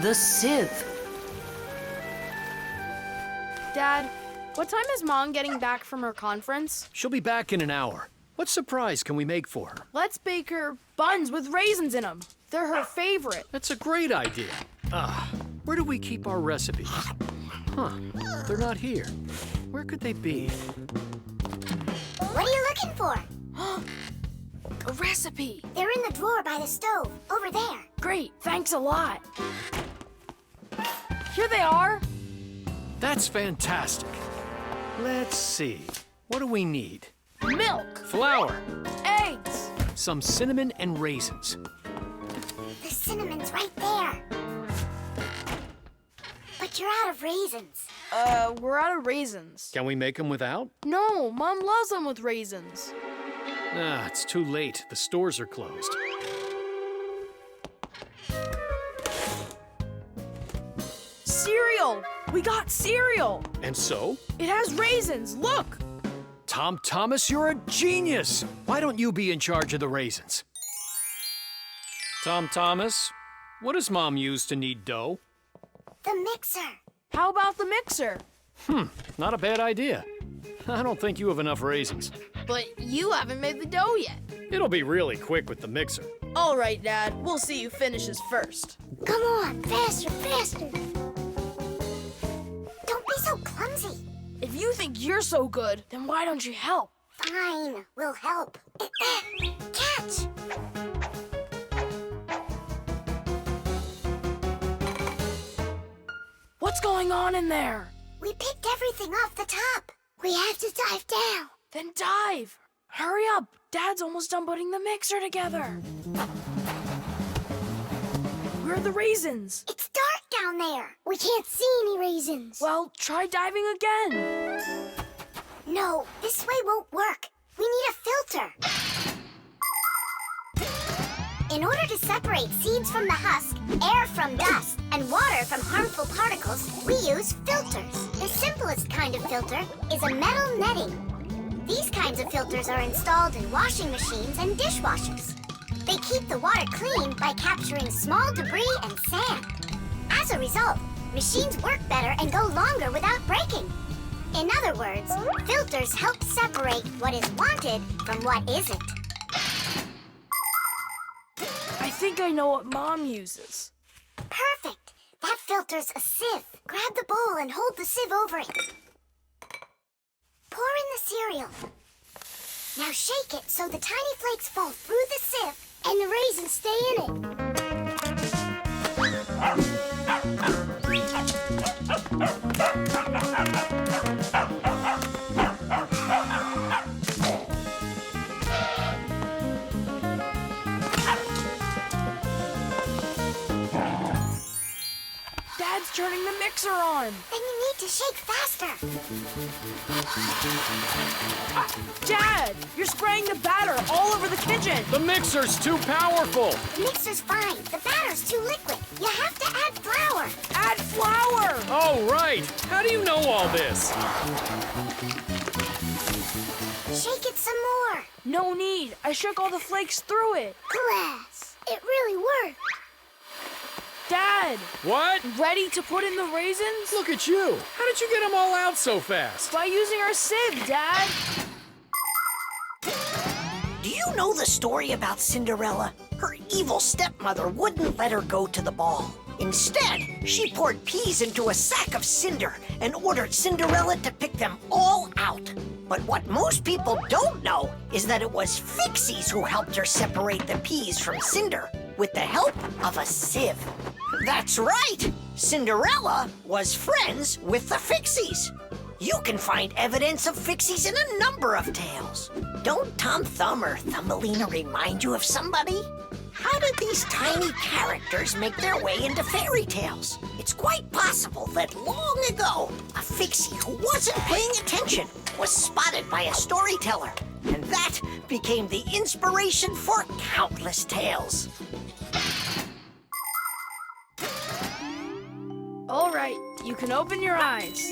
The sieve. Dad, what time is Mom getting back from her conference? She'll be back in an hour. What surprise can we make for her? Let's bake her buns with raisins in them. They're her favorite. That's a great idea. Where do we keep our recipes? Huh, they're not here. Where could they be? What are you looking for? A recipe. They're in the drawer by the stove, over there. Great, thanks a lot. Here they are. That's fantastic. Let's see. What do we need? Milk, Flour, eggs. some cinnamon and raisins. The cinnamon's right there. But you're out of raisins. We're out of raisins. Can we make them without? No, Mom loves them with raisins. It's too late. The stores are closed. Cereal! We got cereal! And so? It has raisins, look! Tom Thomas, you're a genius! Why don't you be in charge of the raisins? Tom Thomas, what does Mom use to knead dough? The mixer. How about the mixer? Not a bad idea. I don't think you have enough raisins. But you haven't made the dough yet. It'll be really quick with the mixer. All right, Dad. We'll see who finishes first. Come on, faster, faster. Don't be so clumsy. If you think you're so good, then why don't you help? Fine, we'll help. Catch! What's going on in there? We picked everything off the top. We have to dive down. Then dive. Hurry up. Dad's almost done putting the mixer together. Where are the raisins? It's dark down there. We can't see any raisins. Well, try diving again. No, this way won't work. We need a filter. In order to separate seeds from the husk, air from dust, and water from harmful particles, we use filters. The simplest kind of filter is a metal netting. These kinds of filters are installed in washing machines and dishwashers. They keep the water clean by capturing small debris and sand. As a result, machines work better and go longer without breaking. In other words, filters help separate what is wanted from what isn't. I think I know what Mom uses. Perfect! That filter's a sieve. Grab the bowl and hold the sieve over it. Pour in the cereal. Now shake it so the tiny flakes fall through the sieve and the raisins stay in Dad's turning the mixer on. Then you need to shake faster. Dad, you're spraying the batter all over the kitchen. The mixer's too powerful. The mixer's fine. The batter's too liquid. You have to add flour. Add flour. Oh, right. How do you know all this? Shake it some more. No need. I shook all the flakes through it. Glass. It really worked. Dad, What? ready to put in the raisins? Look at you. How did you get them all out so fast? By using our sieve, Dad. Do you know the story about Cinderella? Her evil stepmother wouldn't let her go to the ball. Instead, she poured peas into a sack of cinder and ordered Cinderella to pick them all out. But what most people don't know is that it was Fixies who helped her separate the peas from cinder with the help of a sieve. That's right! Cinderella was friends with the Fixies. You can find evidence of Fixies in a number of tales. Don't Tom Thumb or Thumbelina remind you of somebody? How did these tiny characters make their way into fairy tales? It's quite possible that long ago, a Fixie who wasn't paying attention was spotted by a storyteller, and that became the inspiration for countless tales. All right, you can open your eyes.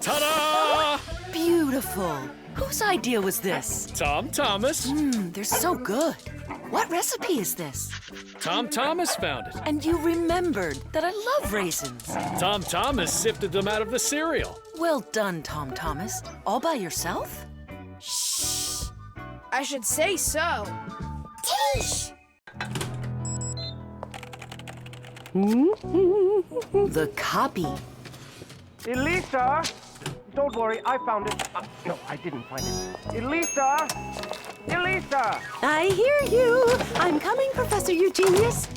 Ta-da! Beautiful. Whose idea was this? Tom Thomas. They're so good. What recipe is this? Tom Thomas found it. And you remembered that I love raisins. Tom Thomas sifted them out of the cereal. Well done, Tom Thomas. All by yourself? I should say so. Teesh! The copy. Elisa! Don't worry, I found it. No, I didn't find it. Elisa! Elisa! I hear you. I'm coming, Professor Eugenius.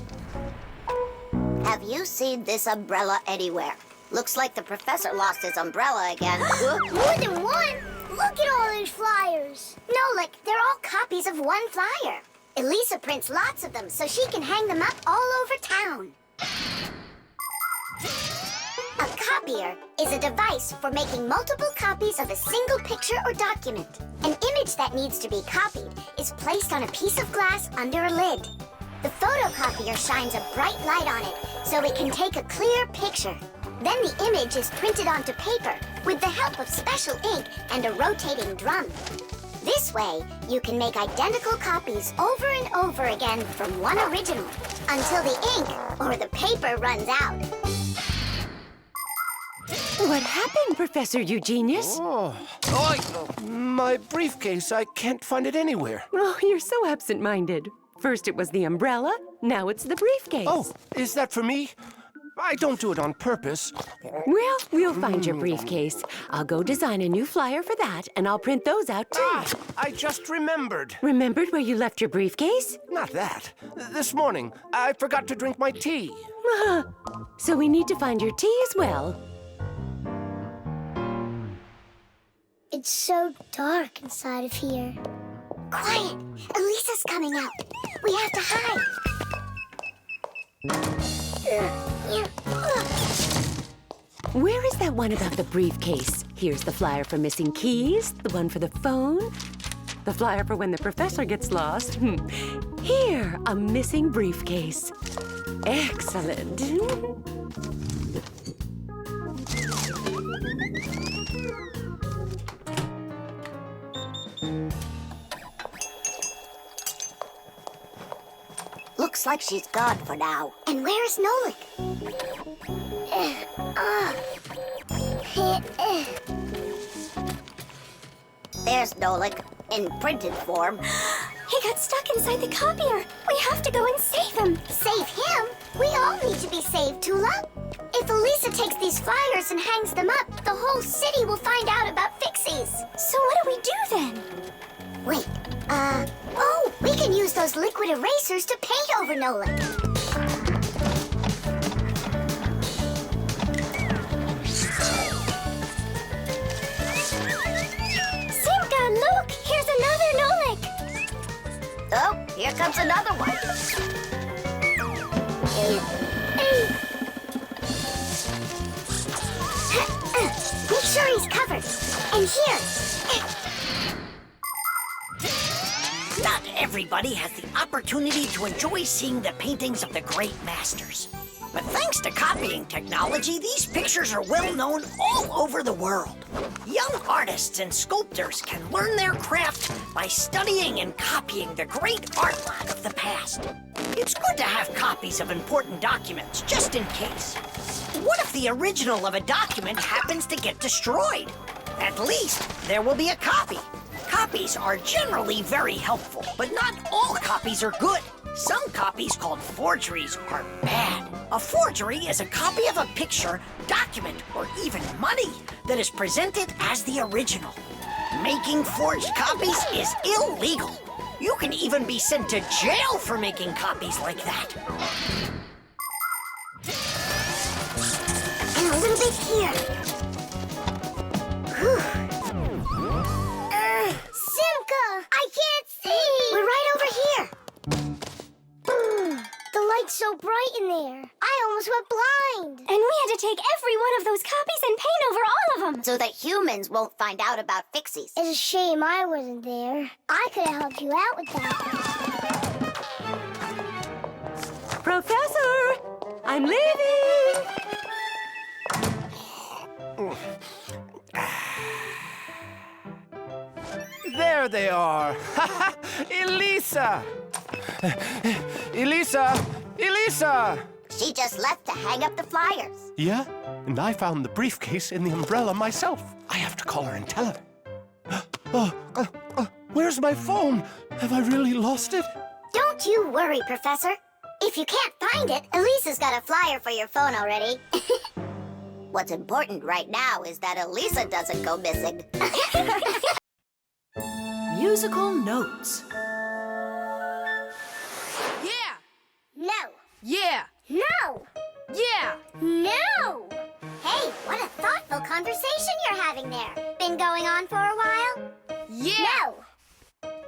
Have you seen this umbrella anywhere? Looks like the professor lost his umbrella again. More than one? Look at all these flyers. Nolik, they're all copies of one flyer. Elisa prints lots of them so she can hang them up all over town. A copier is a device for making multiple copies of a single picture or document. An image that needs to be copied is placed on a piece of glass under a lid. The photocopier shines a bright light on it so it can take a clear picture. Then the image is printed onto paper with the help of special ink and a rotating drum. This way, you can make identical copies over and over again from one original until the ink or the paper runs out. What happened, Professor Eugenius? My briefcase, I can't find it anywhere. Oh, you're so absent-minded. First it was the umbrella, now it's the briefcase. Oh, is that for me? I don't do it on purpose. Well, we'll find your briefcase. I'll go design a new flyer for that, and I'll print those out too. I just remembered. Remembered where you left your briefcase? Not that. This morning, I forgot to drink my tea. So we need to find your tea as well. It's so dark inside of here. Quiet! Elisa's coming out. We have to hide. Where is that one about the briefcase? Here's the flyer for missing keys, the one for the phone, the flyer for when the professor gets lost. Here, a missing briefcase. Excellent. Looks like she's gone for now. And where's Nolik? There's Nolik, in printed form. He got stuck inside the copier. We have to go and save him. Save him? We all need to be saved, Tula. If Elisa takes these flyers and hangs them up, the whole city will find out about Fixies. So what do we do then? Wait, oh, we can use those liquid erasers to paint over Nolik. Simka, look! Here's another Nolik! Oh, here comes another one. Make sure he's covered. And here. Not everybody has the opportunity to enjoy seeing the paintings of the great masters. But thanks to copying technology, these pictures are well known all over the world. Young artists and sculptors can learn their craft by studying and copying the great artwork of the past. It's good to have copies of important documents, just in case. What if the original of a document happens to get destroyed? At least there will be a copy. Copies are generally very helpful, but not all copies are good. Some copies called forgeries are bad. A forgery is a copy of a picture, document, or even money that is presented as the original. Making forged copies is illegal. You can even be sent to jail for making copies like that. And a little bit here. Simka! I can't see! We're right over here. The light's so bright in there. I almost went blind. And we had to take every one of those copies and paint over all of them. So that humans won't find out about Fixies. It's a shame I wasn't there. I could have helped you out with that. Professor! I'm leaving! There they are. Elisa! Elisa! Elisa! She just left to hang up the flyers. Yeah? And I found the briefcase in the umbrella myself. I have to call her and tell her. Where's my phone? Have I really lost it? Don't you worry, Professor. If you can't find it, Elisa's got a flyer for your phone already. What's important right now is that Elisa doesn't go missing. Musical notes. Yeah! No! Yeah! No! Yeah! No! Hey, what a thoughtful conversation you're having there. Been going on for a while? Yeah! No!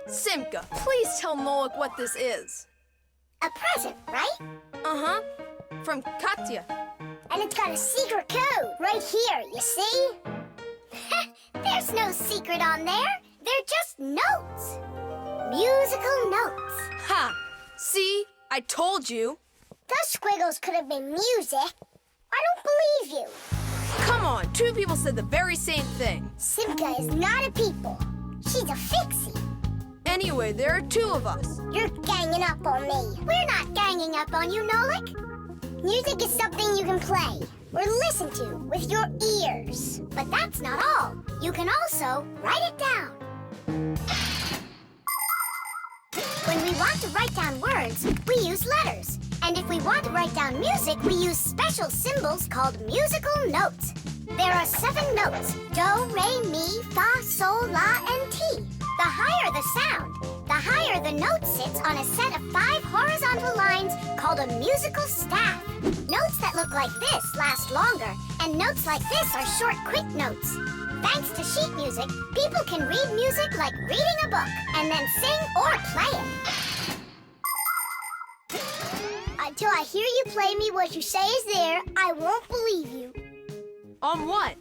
Simka, please tell Nolik what this is. A present, right? Uh-huh. From Katya. And it's got a secret code right here, you see? There's no secret on there. They're just notes. Musical notes. Ha! See? I told you. Those squiggles could have been music. I don't believe you. Come on, two people said the very same thing. Simka is not a people. She's a Fixie. Anyway, there are two of us. You're ganging up on me. We're not ganging up on you, Nolik. Music is something you can play or listen to with your ears. But that's not all. You can also write it down. When we want to write down words, we use letters. And if we want to write down music, we use special symbols called musical notes. There are 7 notes: do, re, mi, fa, sol, la, and ti. The higher the sound, the higher the note sits on a set of 5 horizontal lines called a musical staff. Notes that look like this last longer, and notes like this are short, quick notes. Thanks to sheet music, people can read music like reading a book, and then sing or play it. Until I hear you play me what you say is there, I won't believe you. On what?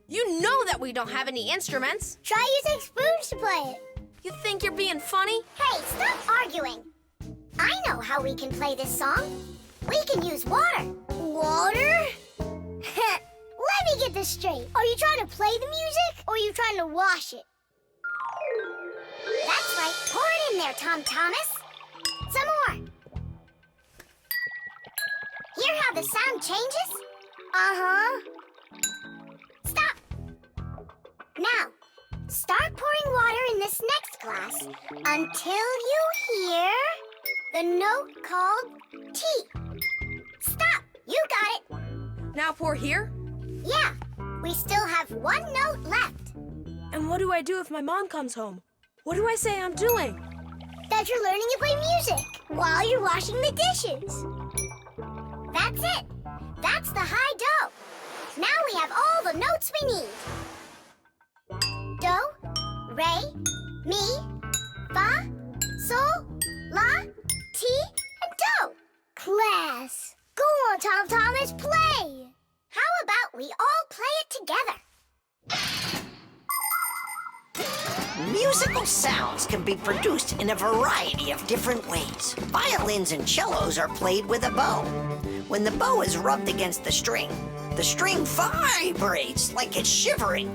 You know that we don't have any instruments. Try using spoons to play it. You think you're being funny? Hey, stop arguing. I know how we can play this song. We can use water. Water? Let me get this straight. Are you trying to play the music, or are you trying to wash it? That's right. Pour it in there, Tom Thomas. Some more. Hear how the sound changes? Uh-huh. Stop. Now, start pouring water in this next glass until you hear the note called T. Stop. You got it. Now pour here? Yeah. We still have 1 note left. And what do I do if my mom comes home? What do I say I'm doing? That you're learning to play music while you're washing the dishes. That's it. That's the high do. Now we have all the notes we need. Do, re, mi, fa, sol, la, ti, and do. Class, go on, Tom Thomas, play. How about we all play it together? Musical sounds can be produced in a variety of different ways. Violins and cellos are played with a bow. When the bow is rubbed against the string vibrates like it's shivering,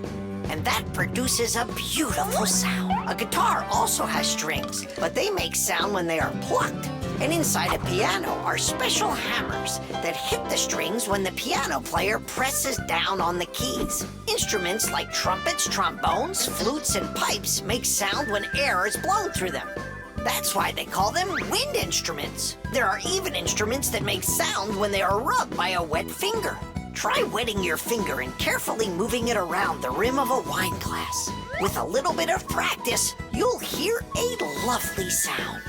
and that produces a beautiful sound. A guitar also has strings, but they make sound when they are plucked. And inside a piano are special hammers that hit the strings when the piano player presses down on the keys. Instruments like trumpets, trombones, flutes, and pipes make sound when air is blown through them. That's why they call them wind instruments. There are even instruments that make sound when they are rubbed by a wet finger. Try wetting your finger and carefully moving it around the rim of a wine glass. With a little bit of practice, you'll hear a lovely sound.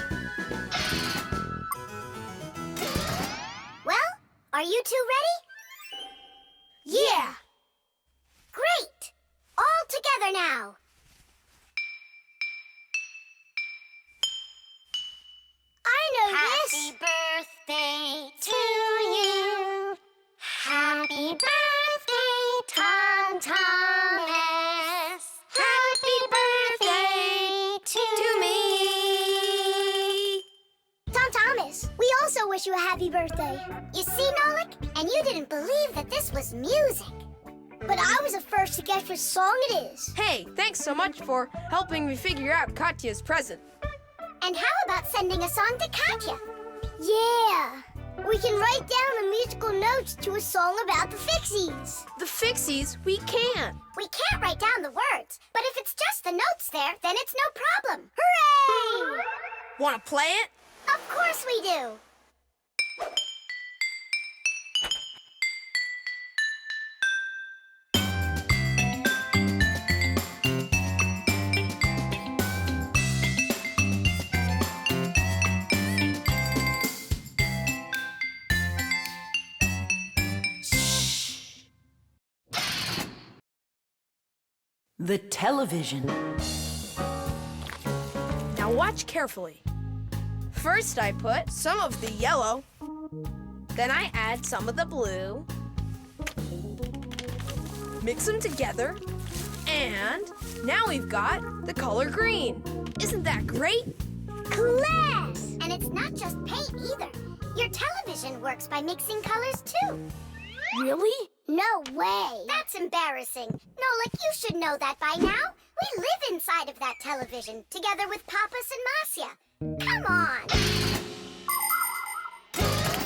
Well, are you two ready? Yeah! Great! All together now. I know this. Happy birthday to you. Happy birthday, Tom Thomas. Happy birthday to me. Tom Thomas, we also wish you a happy birthday. You see, Nolik? And you didn't believe that this was music. But I was the first to guess what song it is. Hey, thanks so much for helping me figure out Katya's present. And how about sending a song to Katya? Yeah! We can write down the musical notes to a song about the Fixies. The Fixies? We can't. We can't write down the words, but if it's just the notes there, then it's no problem. Hooray! Want to play it? Of course we do. The television. Now watch carefully. First I put some of the yellow, then I add some of the blue, mix them together, and now we've got the color green. Isn't that great? Class! And it's not just paint either. Your television works by mixing colors too. Really? No way! That's embarrassing. Nolik, you should know that by now. We live inside of that television, together with Papas and Masya. Come on!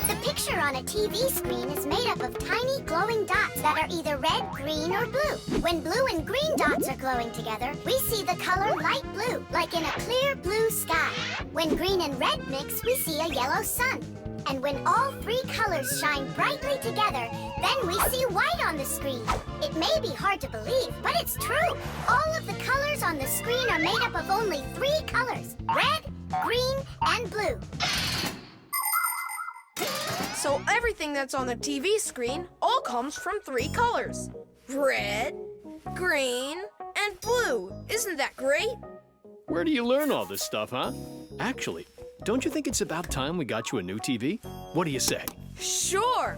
The picture on a TV screen is made up of tiny glowing dots that are either red, green, or blue. When blue and green dots are glowing together, we see the color light blue, like in a clear blue sky. When green and red mix, we see a yellow sun. And when all three colors shine brightly together, then we see white on the screen. It may be hard to believe, but it's true. All of the colors on the screen are made up of only three colors: red, green, and blue. So everything that's on the TV screen all comes from three colors: red, green, and blue. Isn't that great? Where do you learn all this stuff, huh? Actually, don't you think it's about time we got you a new TV? What do you say? Sure.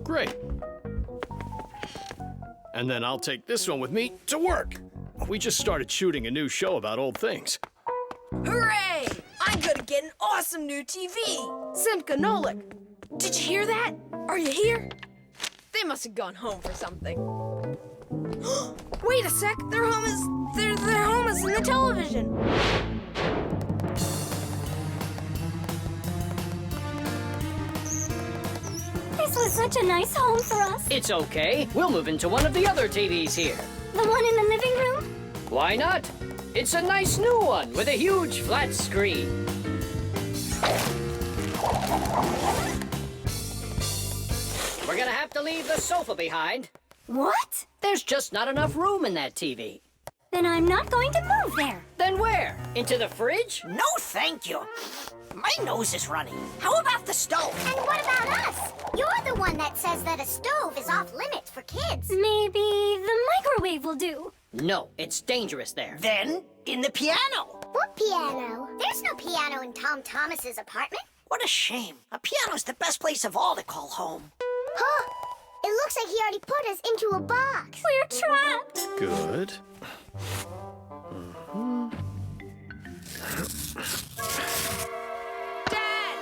Great. And then I'll take this one with me to work. We just started shooting a new show about old things. Hooray! I'm gonna get an awesome new TV. Simka and Nolik, did you hear that? Are you here? They must have gone home for something. Wait a sec, their home is in the television. This was such a nice home for us. It's okay. We'll move into one of the other TVs here. The one in the living room? Why not? It's a nice new one with a huge flat screen. We're gonna have to leave the sofa behind. What? There's just not enough room in that TV. Then I'm not going to move there. Then where? Into the fridge? No, thank you. My nose is running. How about the stove? And what about us? You're the one that says that a stove is off limits for kids. Maybe the microwave will do. No, it's dangerous there. Then, in the piano. What piano? There's no piano in Tom Thomas's apartment. What a shame. A piano's the best place of all to call home. Huh? It looks like he already put us into a box. We're trapped. Good. Dad!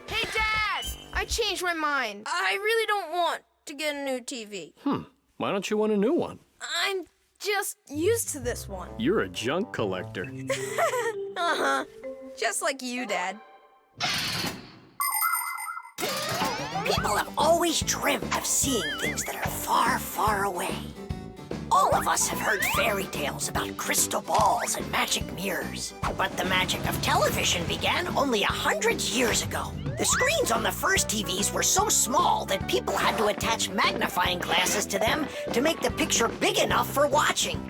Hey, Dad! I changed my mind. I really don't want to get a new TV. Why don't you want a new one? I'm just used to this one. You're a junk collector. Uh-huh. Just like you, Dad. People have always dreamed of seeing things that are far, far away. All of us have heard fairy tales about crystal balls and magic mirrors. But the magic of television began only 100 years ago. The screens on the first TVs were so small that people had to attach magnifying glasses to them to make the picture big enough for watching.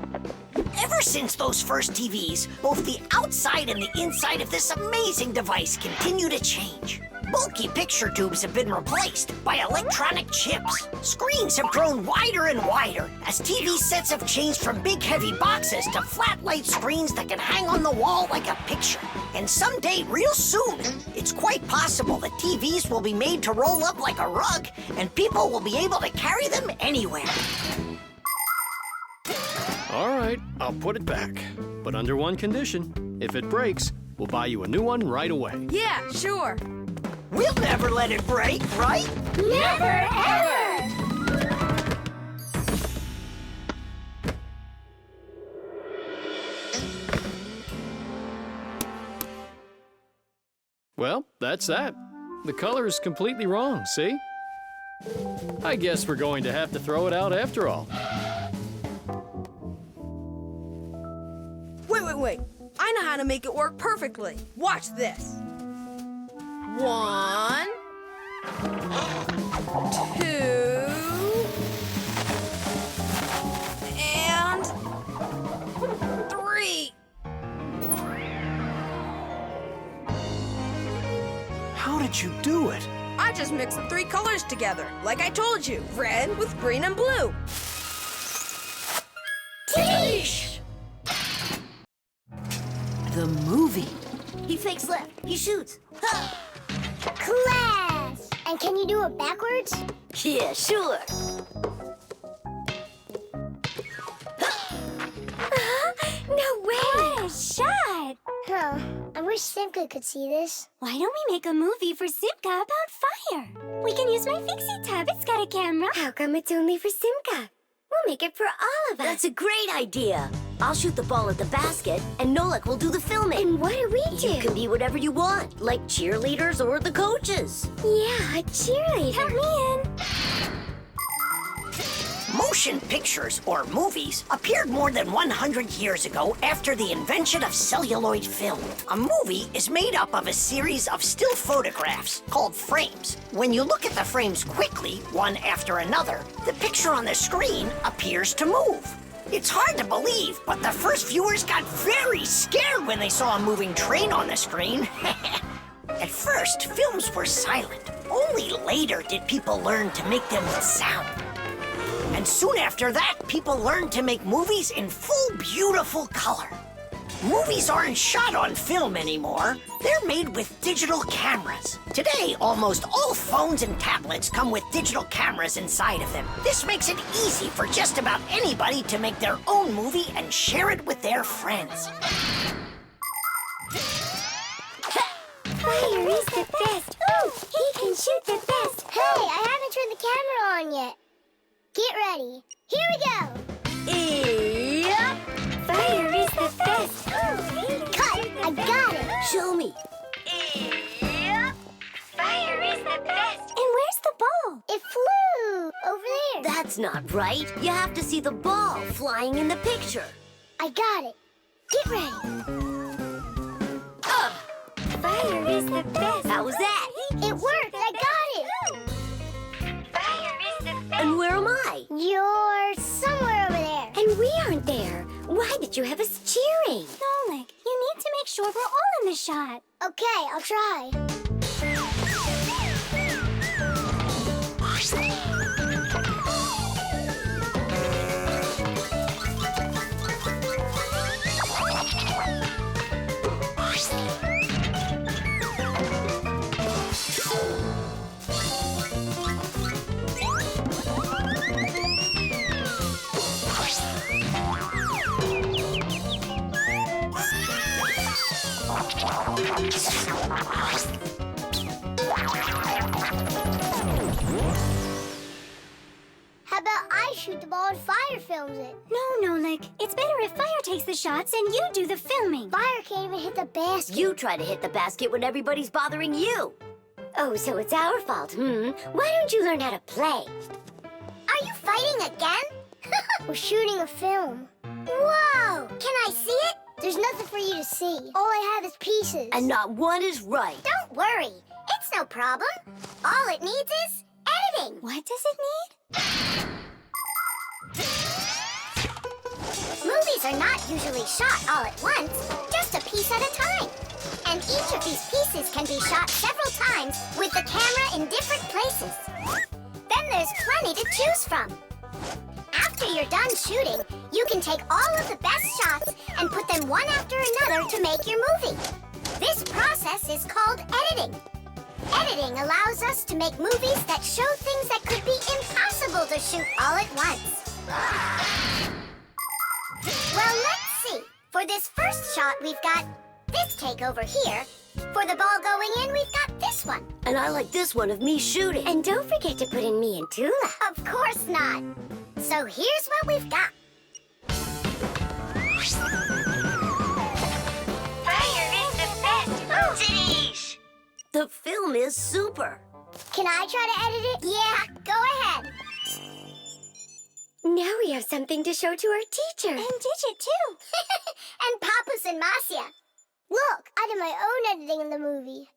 Ever since those first TVs, both the outside and the inside of this amazing device continue to change. Bulky picture tubes have been replaced by electronic chips. Screens have grown wider and wider as TV sets have changed from big heavy boxes to flat light screens that can hang on the wall like a picture. And someday, real soon, it's quite possible that TVs will be made to roll up like a rug and people will be able to carry them anywhere. All right, I'll put it back. But under one condition. If it breaks, we'll buy you a new one right away. Yeah, sure. We'll never let it break, right? Never ever! Well, that's that. The color is completely wrong, see? I guess we're going to have to throw it out after all. Wait. I know how to make it work perfectly. Watch this. 1, 2, and 3. How did you do it? I just mixed the 3 colors together, like I told you. Red with green and blue. Yeesh! The movie. He fakes left. He shoots. Ha! Class! And can you do it backwards? Yeah, sure. No way! What a shot! Huh. I wish Simka could see this. Why don't we make a movie for Simka about fire? We can use my Fixie tub. It's got a camera. How come it's only for Simka? We'll make it for all of us. That's a great idea. I'll shoot the ball at the basket, and Nolik will do the filming. And what do we do? You can be whatever you want, like cheerleaders or the coaches. Yeah, a cheerleader. Help me in. Motion pictures, or movies, appeared more than 100 years ago after the invention of celluloid film. A movie is made up of a series of still photographs called frames. When you look at the frames quickly, one after another, the picture on the screen appears to move. It's hard to believe, but the first viewers got very scared when they saw a moving train on the screen. At first, films were silent. Only later did people learn to make them with sound. And soon after that, people learned to make movies in full, beautiful color. Movies aren't shot on film anymore. They're made with digital cameras. Today, almost all phones and tablets come with digital cameras inside of them. This makes it easy for just about anybody to make their own movie and share it with their friends. Fire is the best. Ooh, he can shoot the best. Hey, I haven't turned the camera on yet. Get ready. Here we go. Yep. Fire is the best. Cut. I got it. Show me. Yep. Fire is the best. And where's the ball? It flew over there. That's not right. You have to see the ball flying in the picture. I got it. Get ready. Fire is the best. How was that? It worked. I got it. Fire is the best. And where am I? You're somewhere over there. And we aren't there. Why did you have us cheering? Nolik, you need to make sure we're all in the shot. Okay, I'll try. How about I shoot the ball and Fire films it? No, Nolik. It's better if Fire takes the shots and you do the filming. Fire can't even hit the basket. You try to hit the basket when everybody's bothering you. Oh, so it's our fault, Why don't you learn how to play? Are you fighting again? We're shooting a film. Whoa! Can I see it? There's nothing for you to see. All I have is pieces. And not one is right. Don't worry. It's no problem. All it needs is editing. What does it need? Movies are not usually shot all at once, just a piece at a time. And each of these pieces can be shot several times with the camera in different places. Then there's plenty to choose from. After you're done shooting, you can take all of the best shots and put them one after another to make your movie. This process is called editing. Editing allows us to make movies that show things that could be impossible to shoot all at once. Well, let's see. For this first shot, we've got this take over here. For the ball going in, we've got this one. And I like this one of me shooting. And don't forget to put in me and Tula. Of course not. So here's what we've got. Fire is the best. Zitish! The film is super. Can I try to edit it? Yeah, go ahead. Now we have something to show to our teacher. And Digit, too. And Papas and Marcia. Look, I did my own editing in the movie.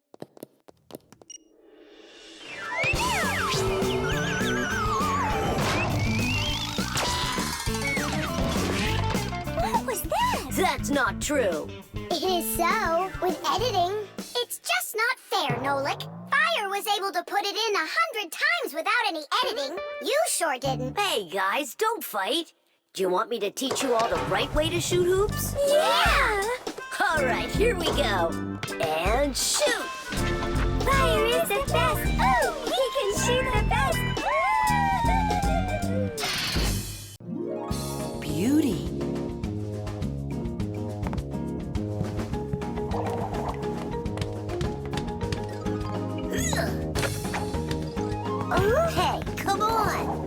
What was that? That's not true. It is so. With editing, it's just not fair, Nolik. Fire was able to put it in 100 times without any editing. You sure didn't. Hey, guys, don't fight. Do you want me to teach you all the right way to shoot hoops? Yeah! All right, here we go. And shoot! Fire is the best. Oh, he can shoot the best. Beauty. Okay, Come on!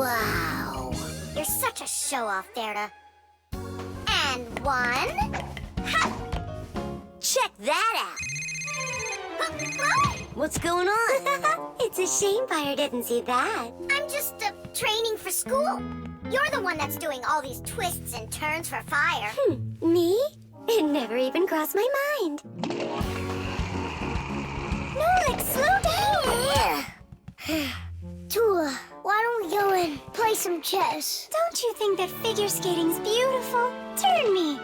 wow. You're such a show-off, Berta. And one. Ha! Check that out! What's going on? It's a shame Fire didn't see that. I'm just training for school. You're the one that's doing all these twists and turns for Fire. Me? It never even crossed my mind. Nolik, slow down! Tula, why don't we go and play some chess? Don't you think that figure skating's beautiful? Turn me.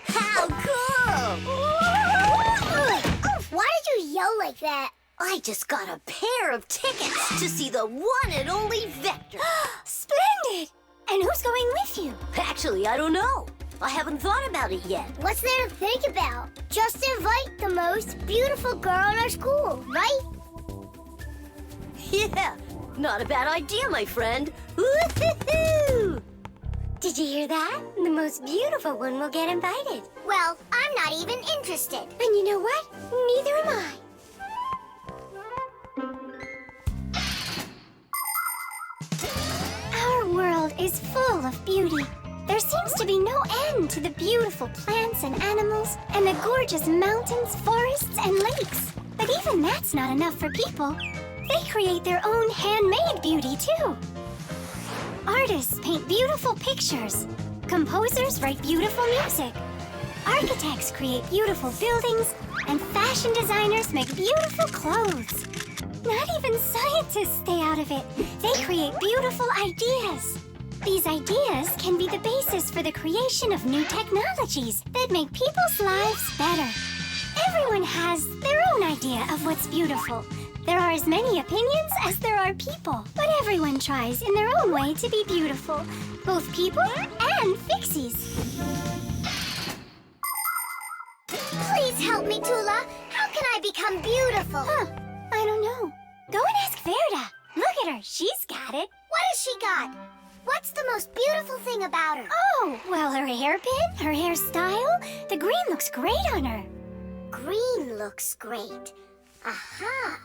How cool! Why did you yell like that? I just got a pair of tickets to see the one and only Vector. Splendid! And who's going with you? Actually, I don't know. I haven't thought about it yet. What's there to think about? Just invite the most beautiful girl in our school, right? Yeah, not a bad idea, my friend. Woo-hoo-hoo! Did you hear that? The most beautiful one will get invited. Well, I'm not even interested. And you know what? Neither am I. Our world is full of beauty. There seems to be no end to the beautiful plants and animals, and the gorgeous mountains, forests, and lakes. But even that's not enough for people. They create their own handmade beauty, too. Artists paint beautiful pictures. Composers write beautiful music. Architects create beautiful buildings, and fashion designers make beautiful clothes. Not even scientists stay out of it. They create beautiful ideas. These ideas can be the basis for the creation of new technologies that make people's lives better. Everyone has their own idea of what's beautiful. There are as many opinions as there are people, but everyone tries in their own way to be beautiful, both people and Fixies. Please help me, Tula. How can I become beautiful? I don't know. Go and ask Verda. Look at her. She's got it. What has she got? What's the most beautiful thing about her? Oh, well, her hairpin, her hairstyle. The green looks great on her. Green looks great. Aha.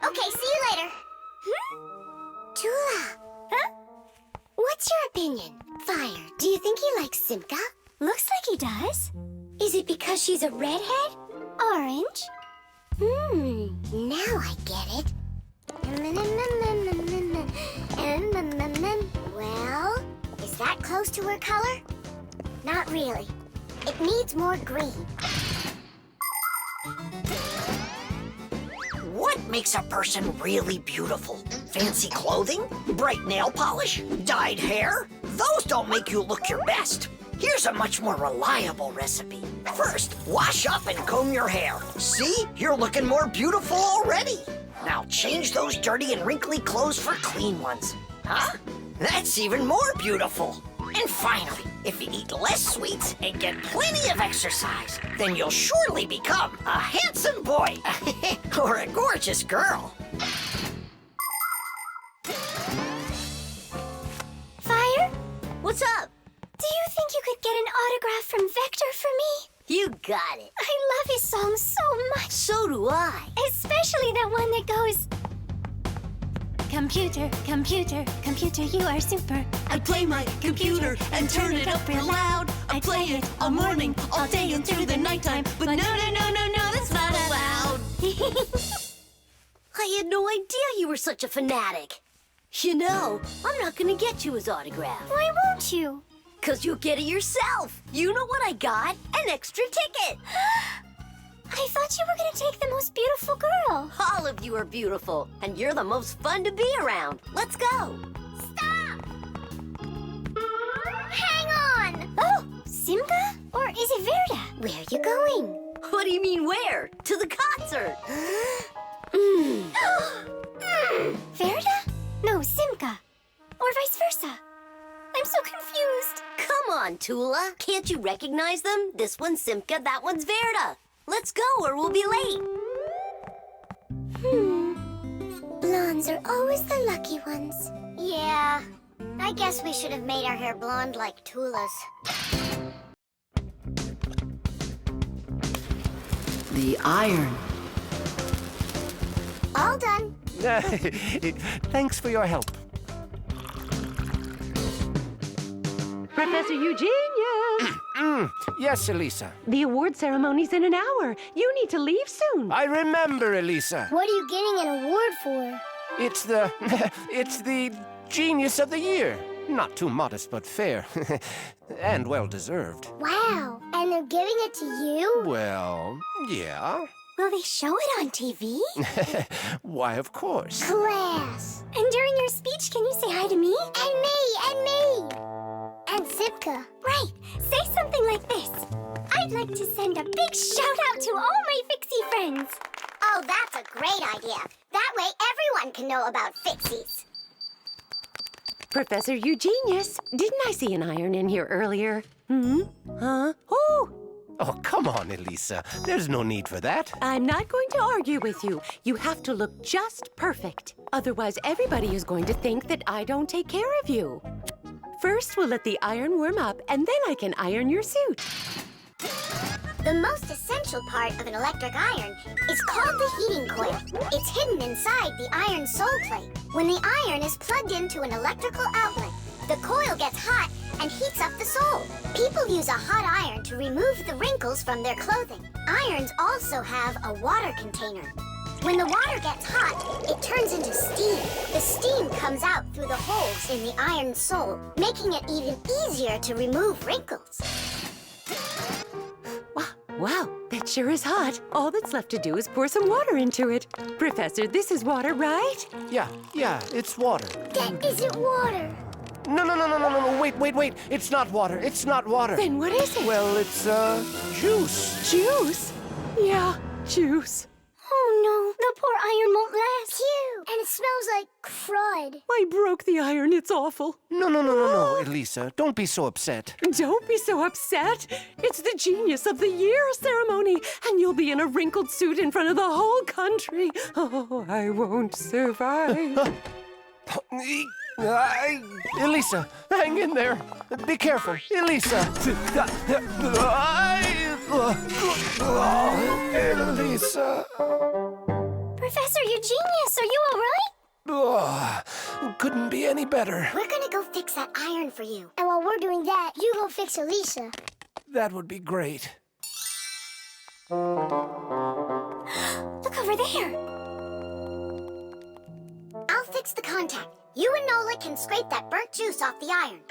Okay, see you later. Tula. Huh? What's your opinion? Fire, do you think he likes Simka? Looks like he does. Is it because she's a redhead? Orange. Now I get it. Well, is that close to her color? Not really. It needs more green. What makes a person really beautiful? Fancy clothing? Bright nail polish? Dyed hair? Those don't make you look your best. Here's a much more reliable recipe. First, wash up and comb your hair. See? You're looking more beautiful already. Now change those dirty and wrinkly clothes for clean ones. Huh? That's even more beautiful. And finally, if you eat less sweets and get plenty of exercise, then you'll surely become a handsome boy or a gorgeous girl. Fire? What's up? Do you think you could get an autograph from Vector for me? You got it. I love his song so much. So do I. Especially that one that goes... computer, computer, computer, you are super. I play my computer and turn it up real loud. I play it all morning, all day, and through the nighttime. But no, that's not allowed. I had no idea you were such a fanatic. You know, I'm not gonna get you his autograph. Why won't you? 'Cause you'll get it yourself. You know what I got? An extra ticket. I thought you were gonna take the most beautiful girl. All of you are beautiful, and you're the most fun to be around. Let's go. Stop! Hang on! Oh, Simka? Or is it Verda? Where are you going? What do you mean where? To the concert. Verda? No, Simka. Or vice versa. I'm so confused. Come on, Tula. Can't you recognize them? This one's Simka, that one's Verda. Let's go or we'll be late. Blondes are always the lucky ones. Yeah, I guess we should have made our hair blonde like Tula's. The iron. All done. Thanks for your help. Professor Eugenius! Yes, Elisa. The award ceremony's in an hour. You need to leave soon. I remember, Elisa. What are you getting an award for? It's the... it's the Genius of the Year. Not too modest, but fair. And well-deserved. Wow, and they're giving it to you? Well, yeah. Will they show it on TV? Why, of course. Class. And during your speech, can you say hi to me? And me, and me. And Simka. Right, say something like this. I'd like to send a big shout-out to all my Fixie friends. Oh, that's a great idea. That way everyone can know about Fixies. Professor Eugenius, didn't I see an iron in here earlier? Huh? Oh! Oh, come on, Elisa. There's no need for that. I'm not going to argue with you. You have to look just perfect. Otherwise, everybody is going to think that I don't take care of you. First, we'll let the iron warm up, and then I can iron your suit. The most essential part of an electric iron is called the heating coil. It's hidden inside the iron sole plate. When the iron is plugged into an electrical outlet, the coil gets hot and heats up the sole. People use a hot iron to remove the wrinkles from their clothing. Irons also have a water container. When the water gets hot, it turns into steam. The steam comes out through the holes in the iron sole, making it even easier to remove wrinkles. Wow, that sure is hot. All that's left to do is pour some water into it. Professor, this is water, right? Yeah, it's water. That isn't water. No, wait. It's not water. It's not water. Then what is it? Well, it's, juice. Juice? Yeah, juice. Oh no, the poor iron won't last. Phew, and it smells like crud. I broke the iron. It's awful. No, Elisa. Don't be so upset. Don't be so upset. It's the Genius of the Year ceremony, and you'll be in a wrinkled suit in front of the whole country. Oh, I won't survive. Elisa, hang in there. Be careful. Elisa. Elisa. Professor Eugenius, are you all right? Couldn't be any better. We're gonna go fix that iron for you. And while we're doing that, you go fix Elisa. That would be great. Look over there. I'll fix the contact. You and Nolik can scrape that burnt juice off the iron.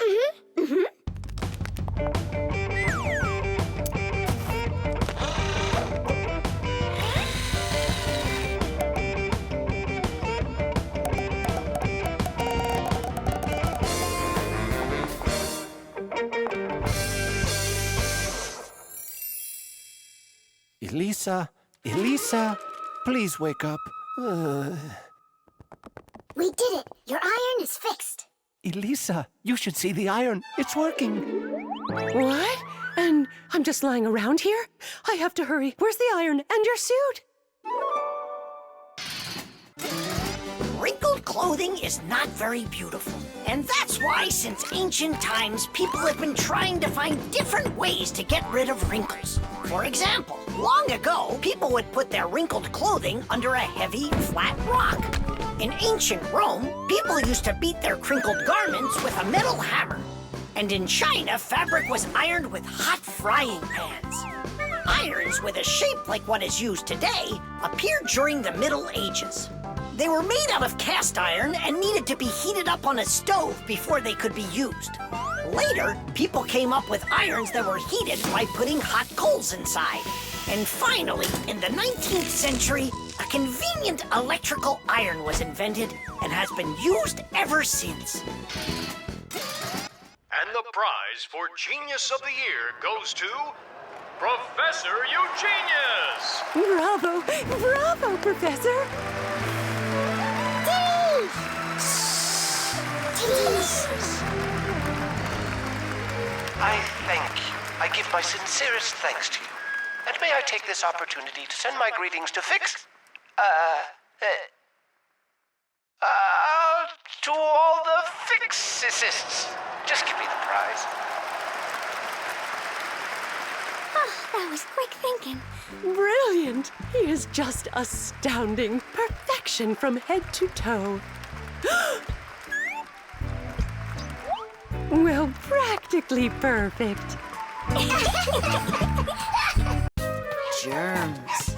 Elisa, please wake up. We did it. Your iron is fixed. Elisa, you should see the iron. It's working. What? And I'm just lying around here? I have to hurry. Where's the iron and your suit? Wrinkled clothing is not very beautiful. And that's why, since ancient times, people have been trying to find different ways to get rid of wrinkles. For example, long ago, people would put their wrinkled clothing under a heavy, flat rock. In ancient Rome, people used to beat their crinkled garments with a metal hammer. And in China, fabric was ironed with hot frying pans. Irons with a shape like what is used today appeared during the Middle Ages. They were made out of cast iron and needed to be heated up on a stove before they could be used. Later, people came up with irons that were heated by putting hot coals inside. And finally, in the 19th century, a convenient electrical iron was invented and has been used ever since. And the prize for Genius of the Year goes to Professor Eugenius! Bravo! Bravo, Professor! I thank you. I give my sincerest thanks to you. And may I take this opportunity to send my greetings to to all the Fixies. Just give me the prize. Oh, that was quick thinking. Brilliant! He is just astounding. Perfection from head to toe. Well, practically perfect. Germs.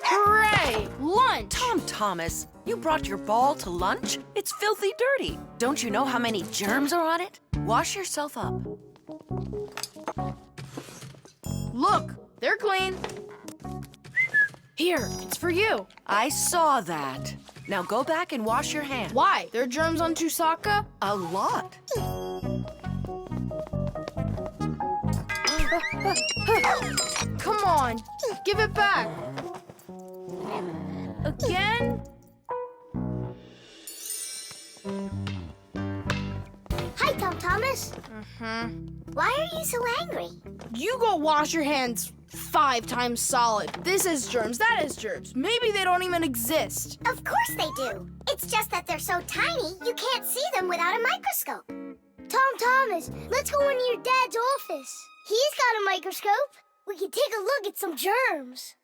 Hooray! Lunch! Tom Thomas, you brought your ball to lunch? It's filthy dirty. Don't you know how many germs are on it? Wash yourself up. Look, they're clean. Here, it's for you. I saw that. Now go back and wash your hands. Why? There are germs on Tusaka? A lot. Come on, give it back. Again? Hi, Tom Thomas. Why are you so angry? You go wash your hands 5 times solid. This is germs, that is germs. Maybe they don't even exist. Of course they do. It's just that they're so tiny, you can't see them without a microscope. Tom Thomas, let's go into your dad's office. He's got a microscope. We can take a look at some germs.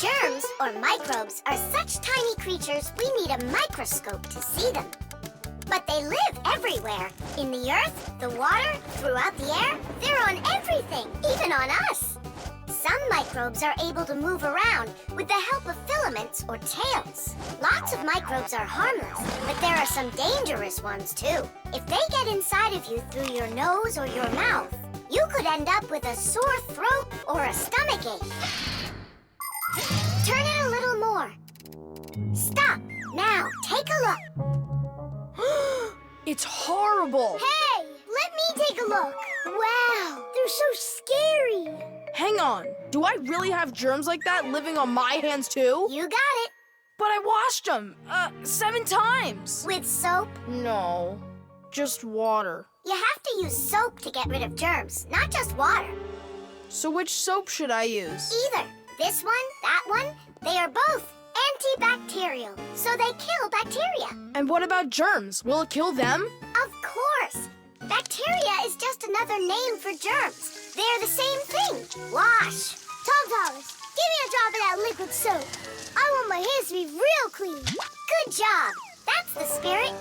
Germs, or microbes, are such tiny creatures we need a microscope to see them. But they live everywhere. In the earth, the water, throughout the air. They're on everything, even on us. Some microbes are able to move around with the help of filaments or tails. Lots of microbes are harmless, but there are some dangerous ones too. If they get inside of you through your nose or your mouth, you could end up with a sore throat or a stomachache. Turn it a little more. Stop. Now, take a look. It's horrible. Hey, let me take a look. Wow, they're so scary. Hang on. Do I really have germs like that living on my hands too? You got it. But I washed them 7 times. With soap? No, just water. You have to use soap to get rid of germs, not just water. So which soap should I use? Either this one, that one, they are both antibacterial, so they kill bacteria. And what about germs? Will it kill them? Of course. Bacteria is just another name for germs. They're the same thing. Wash. Tom Thomas, give me a drop of that liquid soap. I want my hands to be real clean. Good job. That's the spirit.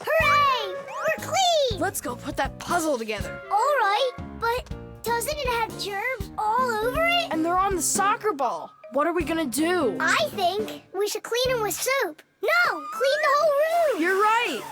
Hooray! We're clean! Let's go put that puzzle together. All right, but doesn't it have germs all over it? And they're on the soccer ball. What are we gonna do? I think we should clean them with soap. No, clean the whole room. You're right.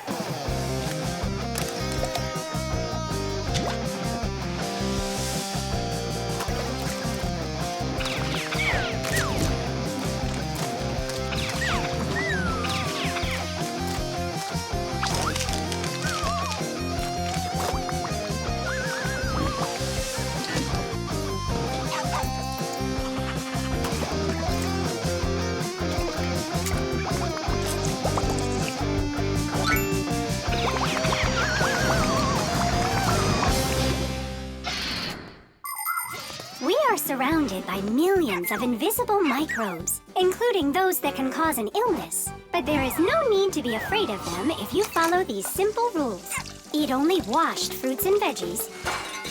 We are surrounded by millions of invisible microbes, including those that can cause an illness. But there is no need to be afraid of them if you follow these simple rules. Eat only washed fruits and veggies,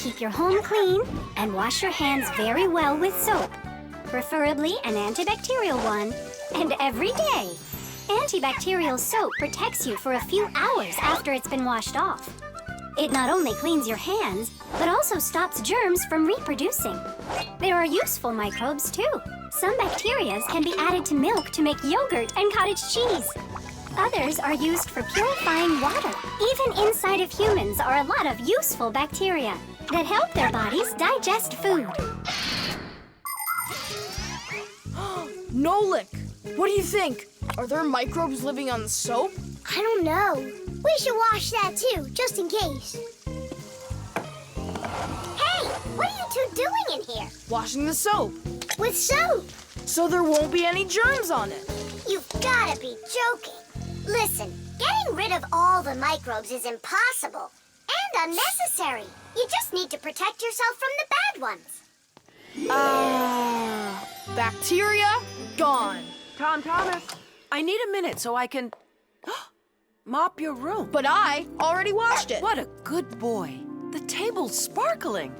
keep your home clean, and wash your hands very well with soap. preferably an antibacterial one, and every day. Antibacterial soap protects you for a few hours after it's been washed off. It not only cleans your hands, but also stops germs from reproducing. There are useful microbes, too. Some bacteria can be added to milk to make yogurt and cottage cheese. Others are used for purifying water. Even inside of humans are a lot of useful bacteria that help their bodies digest food. Nolik, what do you think? Are there microbes living on the soap? I don't know. We should wash that too, just in case. Hey, what are you two doing in here? Washing the soap. With soap? So there won't be any germs on it. You've gotta be joking. Listen, getting rid of all the microbes is impossible and unnecessary. You just need to protect yourself from the bad ones. Bacteria gone. Thomas, I need a minute so I can mop your room. But I already washed it. What a good boy. The table's sparkling.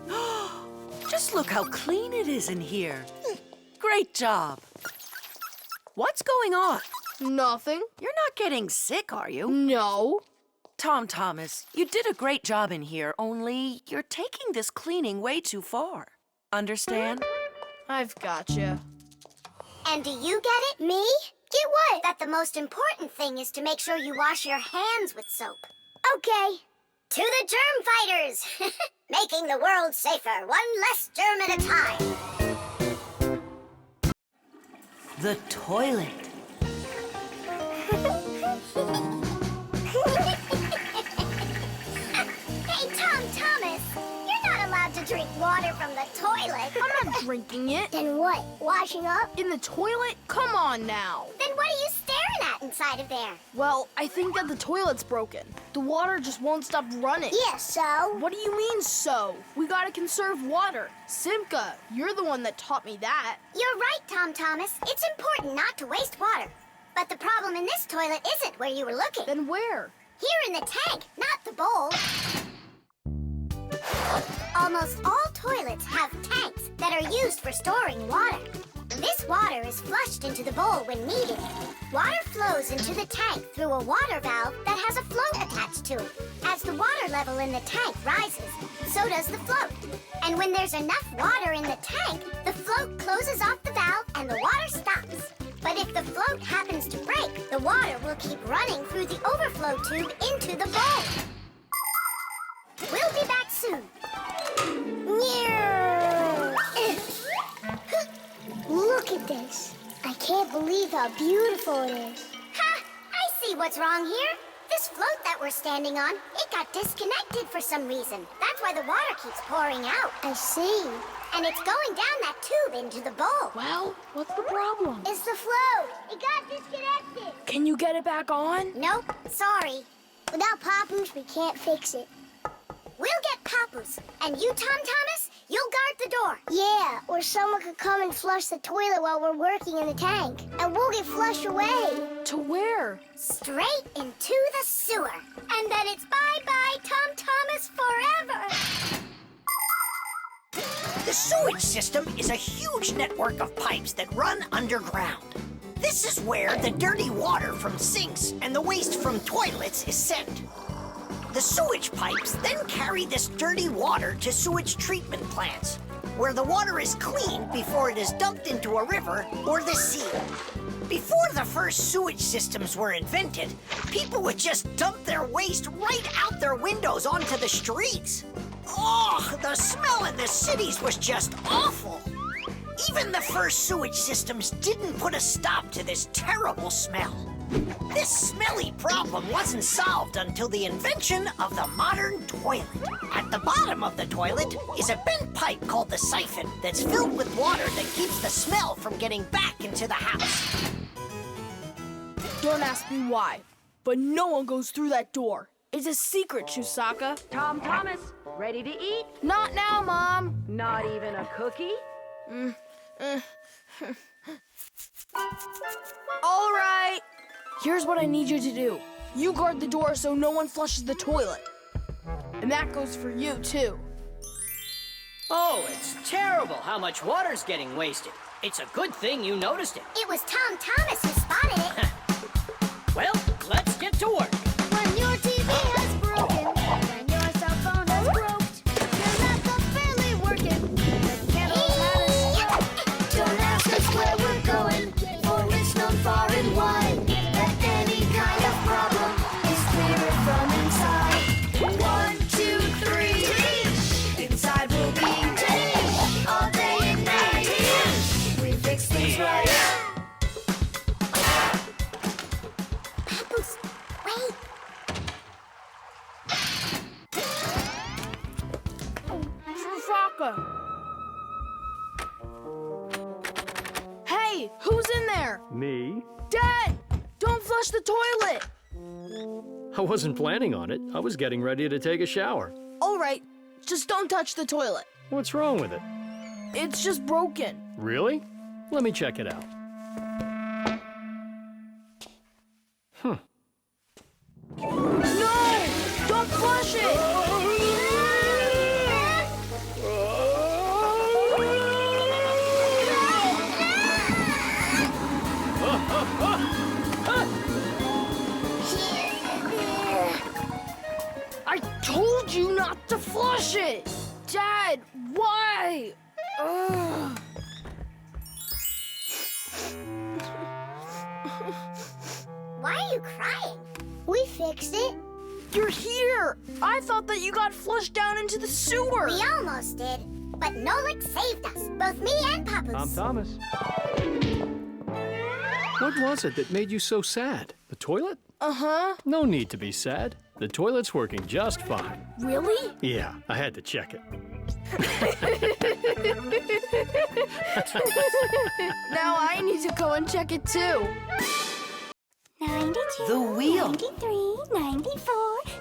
Just look how clean it is in here. Great job. What's going on? Nothing. You're not getting sick, are you? No. Thomas, you did a great job in here, only you're taking this cleaning way too far. Understand? I've gotcha. And do you get it? Me? Get what? That the most important thing is to make sure you wash your hands with soap. Okay. To the germ fighters! Making the world safer, one less germ at a time. The toilet. Hey, Thomas, you're not allowed to drink water from the toilet. I'm not drinking it. Then what? Washing up? In the toilet? Come on now. Then what are you staring at inside of there? Well, I think that the toilet's broken. The water just won't stop running. Yeah, so? What do you mean, so? We gotta conserve water. Simka, you're the one that taught me that. You're right, Thomas. It's important not to waste water. But the problem in this toilet isn't where you were looking. Then where? Here in the tank, not the bowl. Almost all toilets have tanks that are used for storing water. This water is flushed into the bowl when needed. Water flows into the tank through a water valve that has a float attached to it. As the water level in the tank rises, so does the float. And when there's enough water in the tank, the float closes off the valve and the water stops. But if the float happens to break, the water will keep running through the overflow tube into the bowl. We'll be back soon. Look at this. I can't believe how beautiful it is. Ha! I see what's wrong here. This float that we're standing on, it got disconnected for some reason. That's why the water keeps pouring out. I see. And it's going down that tube into the bowl. Well, what's the problem? It's the float. It got disconnected. Can you get it back on? Nope, sorry. Without Papoose, we can't fix it. We'll get Papoose. And you, Thomas, you'll guard the door. Yeah, or someone could come and flush the toilet while we're working in the tank. And we'll get flushed away. To where? Straight into the sewer. And then it's bye-bye, Thomas forever. The sewage system is a huge network of pipes that run underground. This is where the dirty water from sinks and the waste from toilets is sent. The sewage pipes then carry this dirty water to sewage treatment plants, where the water is cleaned before it is dumped into a river or the sea. Before the first sewage systems were invented, people would just dump their waste right out their windows onto the streets. Oh, the smell in the cities was just awful. Even the first sewage systems didn't put a stop to this terrible smell. This smelly problem wasn't solved until the invention of the modern toilet. At the bottom of the toilet is a bent pipe called the siphon that's filled with water that keeps the smell from getting back into the house. Don't ask me why, but no one goes through that door. It's a secret, Chusaka. Thomas, ready to eat? Not now, Mom. Not even a cookie? All right. Here's what I need you to do. You guard the door so no one flushes the toilet. And that goes for you, too. Oh, it's terrible how much water's getting wasted. It's a good thing you noticed it. It was Tom Thomas who spotted it. Well, let's get to work. When your TV has broken, when your cell phone has broke, your laptop's barely working, the kettle's had a stroke. Don't ask us where we're going, for it's known far and wide that any kind of problem is clearer from inside. 1, 2, 3, inside will be all day and night. We fix things right. Papoose, wait. Trufaka. Hey, who's in there? Me? Dad, don't flush the toilet. I wasn't planning on it. I was getting ready to take a shower. All right, just don't touch the toilet. What's wrong with it? It's just broken. Really? Let me check it out. No, don't flush it. I told you not to flush it. Dad, why? Ugh. Why are you crying? We fixed it. You're here. I thought that you got flushed down into the sewer. We almost did. But Nolik saved us, both me and Papoose. Thomas. What was it that made you so sad? The toilet? Uh-huh. No need to be sad. The toilet's working just fine. Really? Yeah, I had to check it. Now I need to go and check it too. 92, The wheel. 93, 94,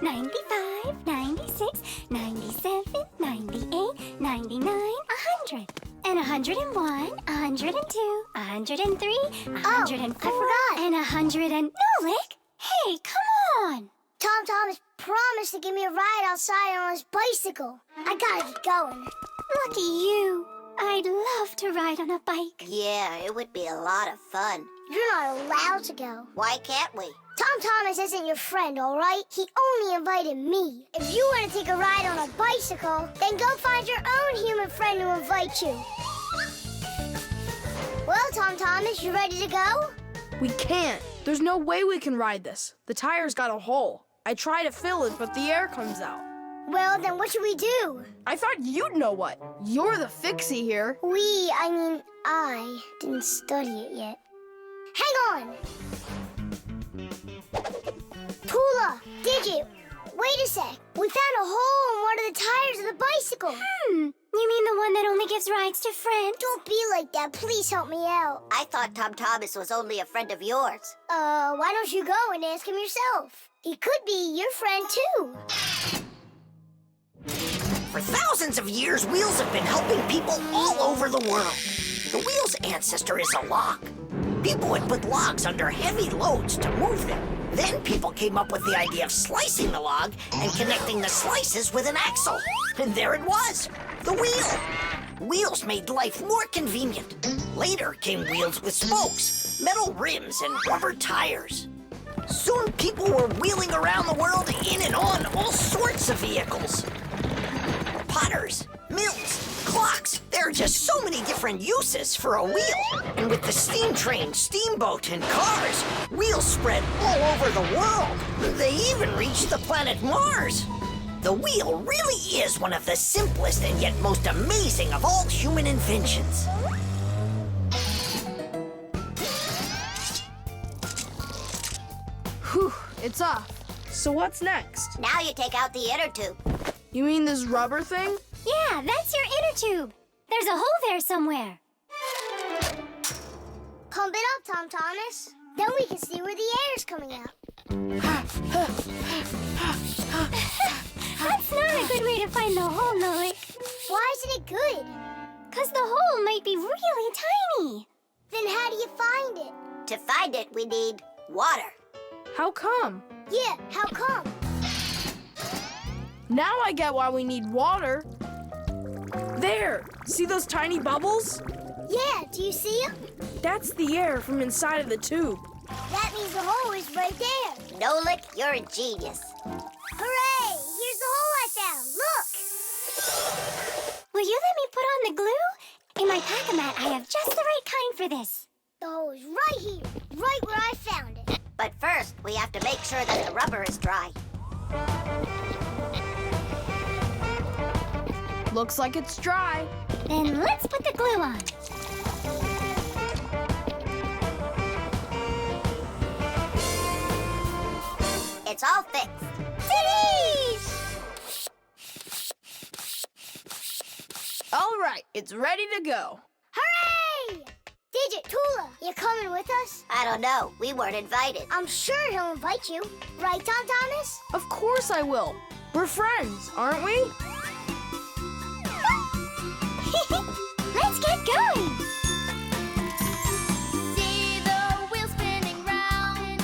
95, 96, 97, 98, 99, 100. And 101, 102, 103, 104, and 100 and... Nolik! Hey, come on! Tom Thomas promised to give me a ride outside on his bicycle. I gotta get going. Lucky you. I'd love to ride on a bike. Yeah, it would be a lot of fun. You're not allowed to go. Why can't we? Tom Thomas isn't your friend, all right? He only invited me. If you want to take a ride on a bicycle, then go find your own human friend to invite you. Well, Tom Thomas, you ready to go? We can't. There's no way we can ride this. The tire's got a hole. I try to fill it, but the air comes out. Well, then what should we do? I thought you'd know what. You're the Fixie here. I didn't study it yet. Hang on! Tula, Digit, wait a sec. We found a hole in one of the tires of the bicycle. You mean the one that only gives rides to friends? Don't be like that. Please help me out. I thought Tom Thomas was only a friend of yours. Why don't you go and ask him yourself? He could be your friend, too. For thousands of years, wheels have been helping people all over the world. The wheel's ancestor is a log. People would put logs under heavy loads to move them. Then people came up with the idea of slicing the log and connecting the slices with an axle. And there it was, the wheel. Wheels made life more convenient. Later came wheels with spokes, metal rims, and rubber tires. Soon people were wheeling around the world in and on all sorts of vehicles. Potters, mills, clocks. There are just so many different uses for a wheel. And with the steam train, steamboat, and cars, wheels spread all over the world. They even reached the planet Mars. The wheel really is one of the simplest and yet most amazing of all human inventions. Whew, it's off. So what's next? Now you take out the inner tube. You mean this rubber thing? Yeah, that's your inner tube. There's a hole there somewhere. Pump it up, Tom Thomas. Then we can see where the air's coming out. That's not a good way to find the hole, Nolik. Why isn't it good? Because the hole might be really tiny. Then how do you find it? To find it, we need water. How come? Yeah, how come? Now I get why we need water. There! See those tiny bubbles? Yeah, do you see him? That's the air from inside of the tube. That means the hole is right there. Nolik, you're a genius. Hooray! Here's the hole I found. Look! Will you let me put on the glue? In my pack-a-mat, I have just the right kind for this. The hole is right here, right where I found it. But first, we have to make sure that the rubber is dry. Looks like it's dry. Then let's put the glue on. It's all fixed. Finish! All right, it's ready to go. Hooray! Digit, Tula, you coming with us? I don't know. We weren't invited. I'm sure he'll invite you. Right, Tom Thomas? Of course I will. We're friends, aren't we? Let's get going! See the wheel spinning round,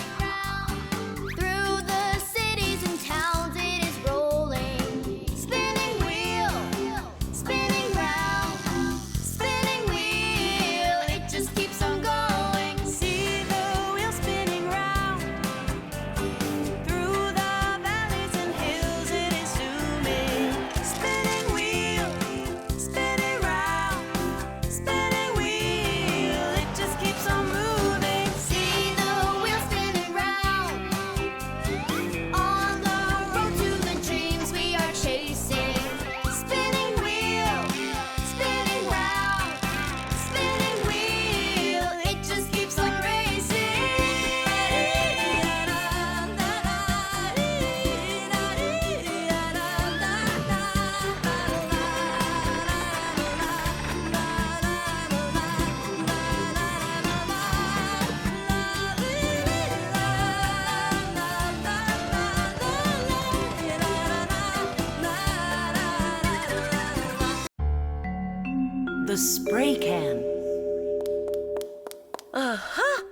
through the cities and towns it is rolling. Spinning wheel, spinning round, spinning wheel, it just keeps on going. See the wheel spinning round, through the valleys and hills it is zooming. Spinning wheel, spinning round, spinning wheel, it just keeps on moving. See the wheel spinning round, on the road to the dreams we are chasing. Spinning wheel, spinning round, spinning wheel, it just keeps on racing. The spray can. Uh-huh.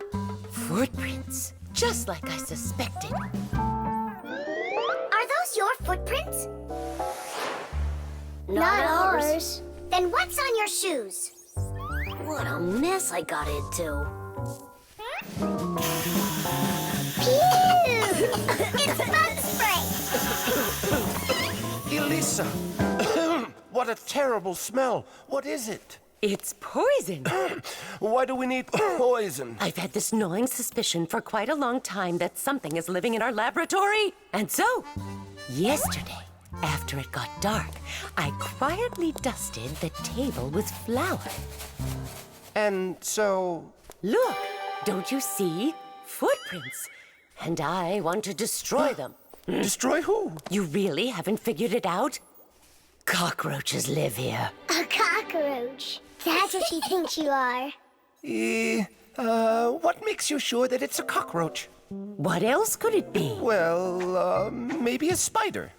Footprints. Just like I suspected. Are those your footprints? Not ours. Then what's on your shoes? What a mess I got into. Pew! It's bug spray! Elisa! What a terrible smell. What is it? It's poison. Why do we need poison? I've had this gnawing suspicion for quite a long time that something is living in our laboratory. And so, yesterday, after it got dark, I quietly dusted the table with flour. And so... Look, don't you see? Footprints. And I want to destroy them. Destroy who? You really haven't figured it out? Cockroaches live here. A cockroach. That's what she thinks you are. What makes you sure that it's a cockroach? What else could it be? Well, maybe a spider.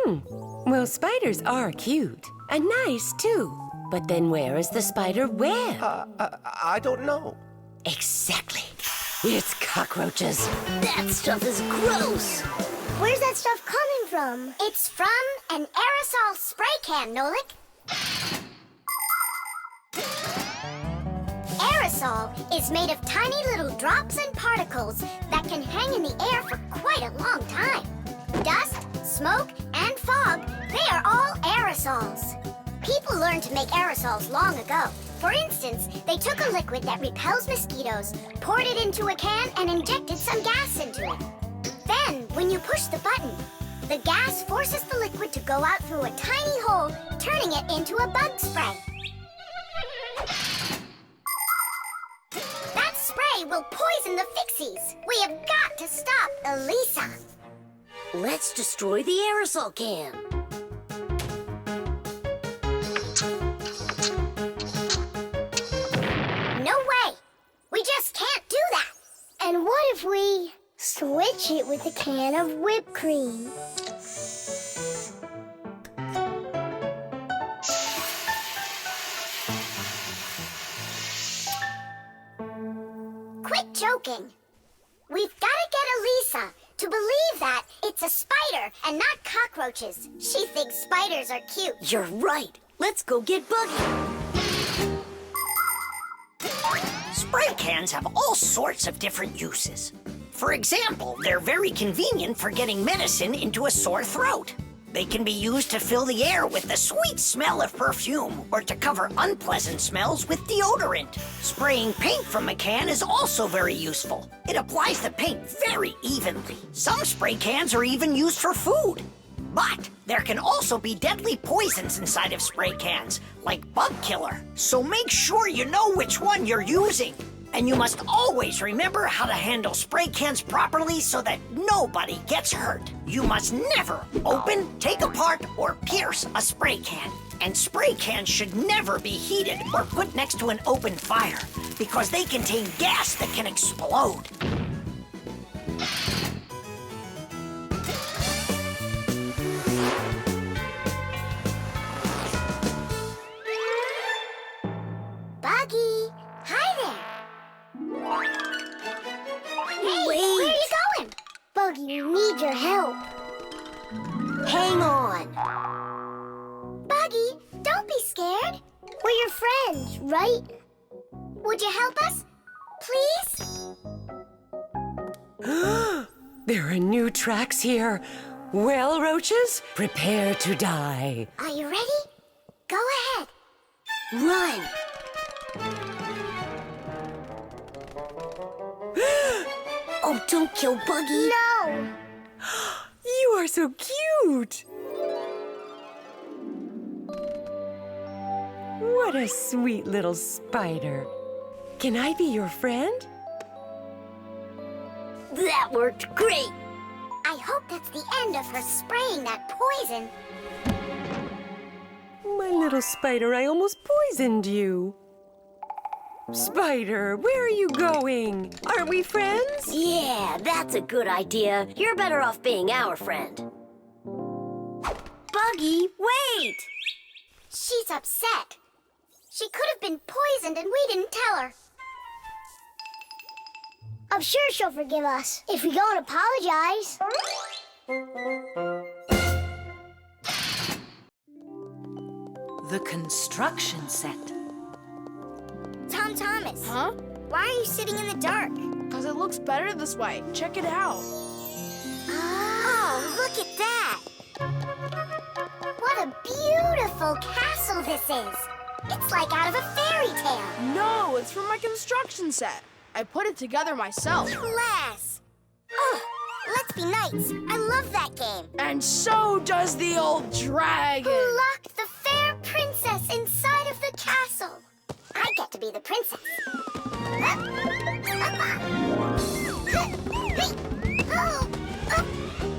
Well, spiders are cute. And nice, too. But then where is the spider web? I don't know. Exactly. It's cockroaches. That stuff is gross. Where's that stuff coming from? It's from an aerosol spray can, Nolik. Aerosol is made of tiny little drops and particles that can hang in the air for quite a long time. Dust, smoke, and fog, they are all aerosols. People learned to make aerosols long ago. For instance, they took a liquid that repels mosquitoes, poured it into a can, and injected some gas into it. Then, when you push the button, the gas forces the liquid to go out through a tiny hole, turning it into a bug spray. That spray will poison the Fixies. We have got to stop Elisa. Let's destroy the aerosol can. No way! We just can't do that! And what if we switch it with a can of whipped cream? Quit joking. We've got to get Elisa to believe that it's a spider and not cockroaches. She thinks spiders are cute. You're right. Let's go get Buggy. Spray cans have all sorts of different uses. For example, they're very convenient for getting medicine into a sore throat. They can be used to fill the air with the sweet smell of perfume or to cover unpleasant smells with deodorant. Spraying paint from a can is also very useful. It applies the paint very evenly. Some spray cans are even used for food. But there can also be deadly poisons inside of spray cans, like bug killer. So make sure you know which one you're using. And you must always remember how to handle spray cans properly so that nobody gets hurt. You must never open, take apart, or pierce a spray can. And spray cans should never be heated or put next to an open fire because they contain gas that can explode. Buggy, hi there. Hey, where are you going? Buggy, we need your help. Hang on. Buggy, don't be scared. We're your friends, right? Would you help us? Please? There are new tracks here. Well, roaches, prepare to die. Are you ready? Go ahead. Run. Oh, don't kill Buggy. No. You are so cute. What a sweet little spider. Can I be your friend? That worked great. I hope that's the end of her spraying that poison. My little spider, I almost poisoned you. Spider, where are you going? Aren't we friends? Yeah, that's a good idea. You're better off being our friend. Buggy, wait! She's upset. She could have been poisoned and we didn't tell her. I'm sure she'll forgive us if we go and apologize. The construction set. Tom Thomas. Huh? Why are you sitting in the dark? Because it looks better this way. Check it out. Oh, look at that. What a beautiful castle this is. It's like out of a fairy tale. No, it's from my construction set. I put it together myself. Class. Oh, let's be knights. I love that game. And so does the old dragon. Who locked the fair princess inside of the castle? I get to be the princess.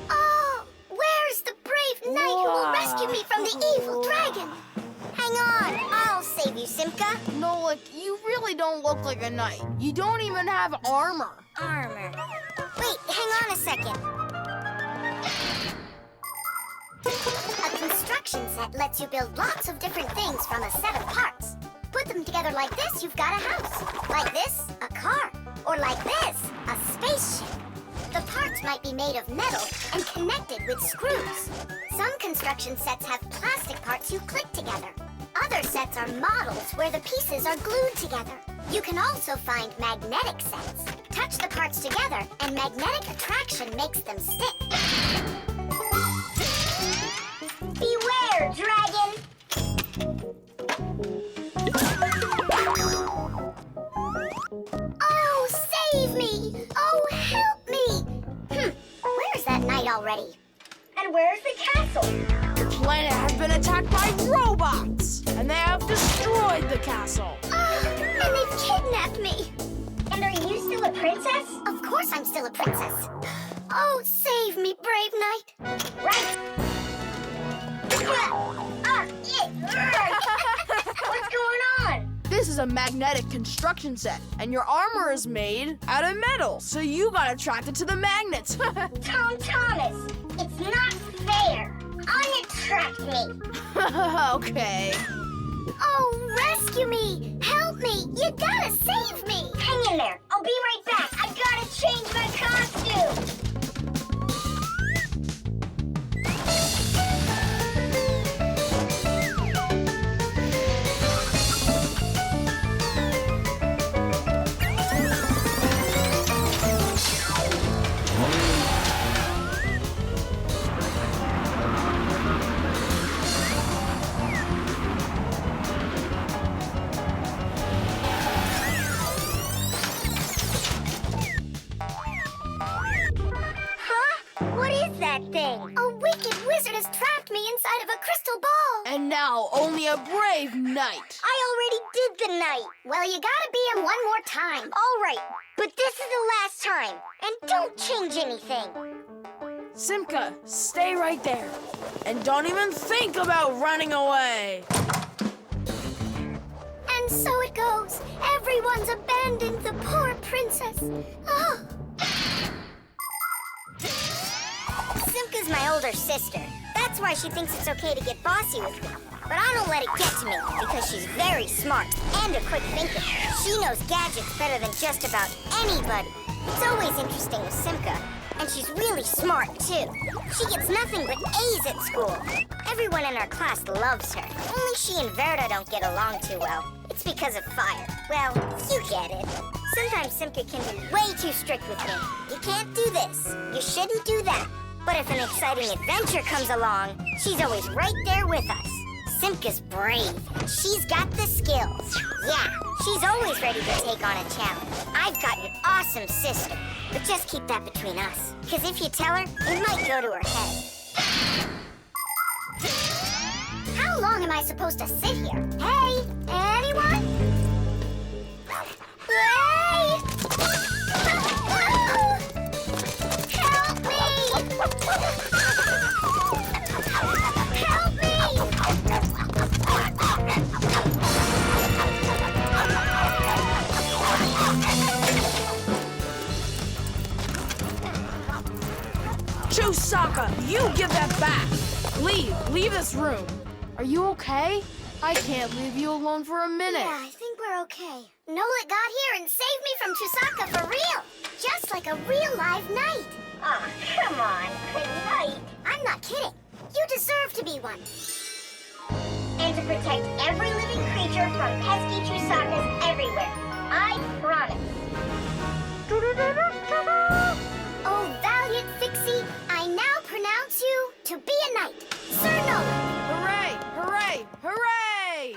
Oh, where's the brave knight who will rescue me from the evil dragon? Hang on, I'll save you, Simka. Nolik, you really don't look like a knight. You don't even have armor. Armor. Wait, hang on a second. A construction set lets you build lots of different things from a set of parts. Put them together like this, you've got a house. Like this, a car. Or like this, a spaceship. The parts might be made of metal and connected with screws. Some construction sets have plastic parts you click together. Other sets are models where the pieces are glued together. You can also find magnetic sets. Touch the parts together and magnetic attraction makes them stick. Beware, dragon! Oh, save me! Oh, help me! Where's that knight already? And where's the castle? The planet has been attacked by robots, and they have destroyed the castle. And they've kidnapped me. And are you still a princess? Of course I'm still a princess. Oh, save me, brave knight. Right. What's going on? This is a magnetic construction set, and your armor is made out of metal, so you got attracted to the magnets. Tom Thomas, it's not fair. Unattract me. Okay. Oh, rescue me! Help me! You gotta save me! Hang in there. I'll be right back. I gotta change my costume. that thing? A wicked wizard has trapped me inside of a crystal ball. And now only a brave knight. I already did the night. Well, you gotta be him one more time. All right, but this is the last time. And don't change anything. Simka, stay right there. And don't even think about running away. And so it goes. Everyone's abandoned the poor princess. Oh. Simka's my older sister. That's why she thinks it's okay to get bossy with me. But I don't let it get to me because she's very smart and a quick thinker. She knows gadgets better than just about anybody. It's always interesting with Simka. And she's really smart, too. She gets nothing but A's at school. Everyone in our class loves her. Only she and Verda don't get along too well. It's because of fire. Well, you get it. Sometimes Simka can be way too strict with me. You can't do this. You shouldn't do that. But if an exciting adventure comes along, she's always right there with us. Simka's brave. She's got the skills. Yeah, she's always ready to take on a challenge. I've got an awesome sister. But just keep that between us. Because if you tell her, it might go to her head. How long am I supposed to sit here? Hey, anyone? Hey! Help me! Help me! Chusaka, you give that back. Leave this room. Are you okay? I can't leave you alone for a minute. Yeah, I think we're okay. Nolik got here and saved me from Chusaka for real. Just like a real live knight. Oh, come on, a knight. I'm not kidding. You deserve to be one. And to protect every living creature from pesky Chusakas everywhere. I promise. Oh, valiant Fixie, I now pronounce you to be a knight. Sir Nolik. Hooray! Hooray! Hooray!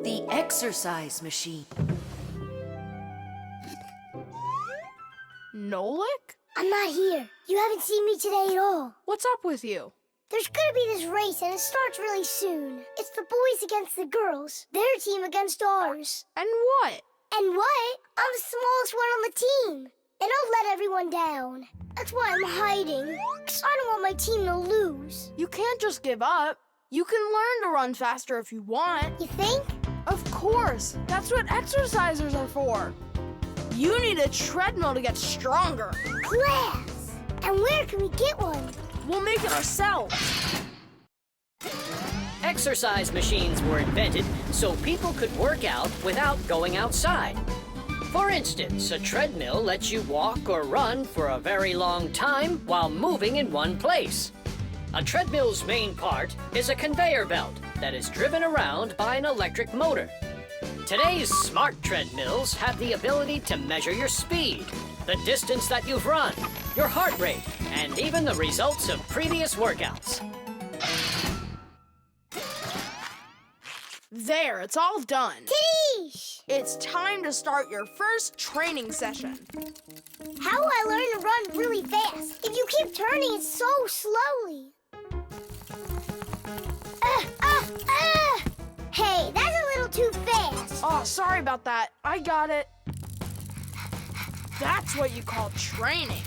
The exercise machine. Nolik? I'm not here. You haven't seen me today at all. What's up with you? There's gonna be this race and it starts really soon. It's the boys against the girls. Their team against ours. And what? And what? I'm the smallest one on the team. And I'll let everyone down. That's why I'm hiding. 'Cause I don't want my team to lose. You can't just give up. You can learn to run faster if you want. You think? Of course. That's what exercisers are for. You need a treadmill to get stronger. Class! And where can we get one? We'll make it ourselves. Exercise machines were invented so people could work out without going outside. For instance, a treadmill lets you walk or run for a very long time while moving in one place. A treadmill's main part is a conveyor belt that is driven around by an electric motor. Today's smart treadmills have the ability to measure your speed, the distance that you've run, your heart rate, and even the results of previous workouts. There, it's all done. Tish! It's time to start your first training session. How will I learn to run really fast if you keep turning it so slowly? Hey, that's a little too fast. Oh, sorry about that. I got it. That's what you call training.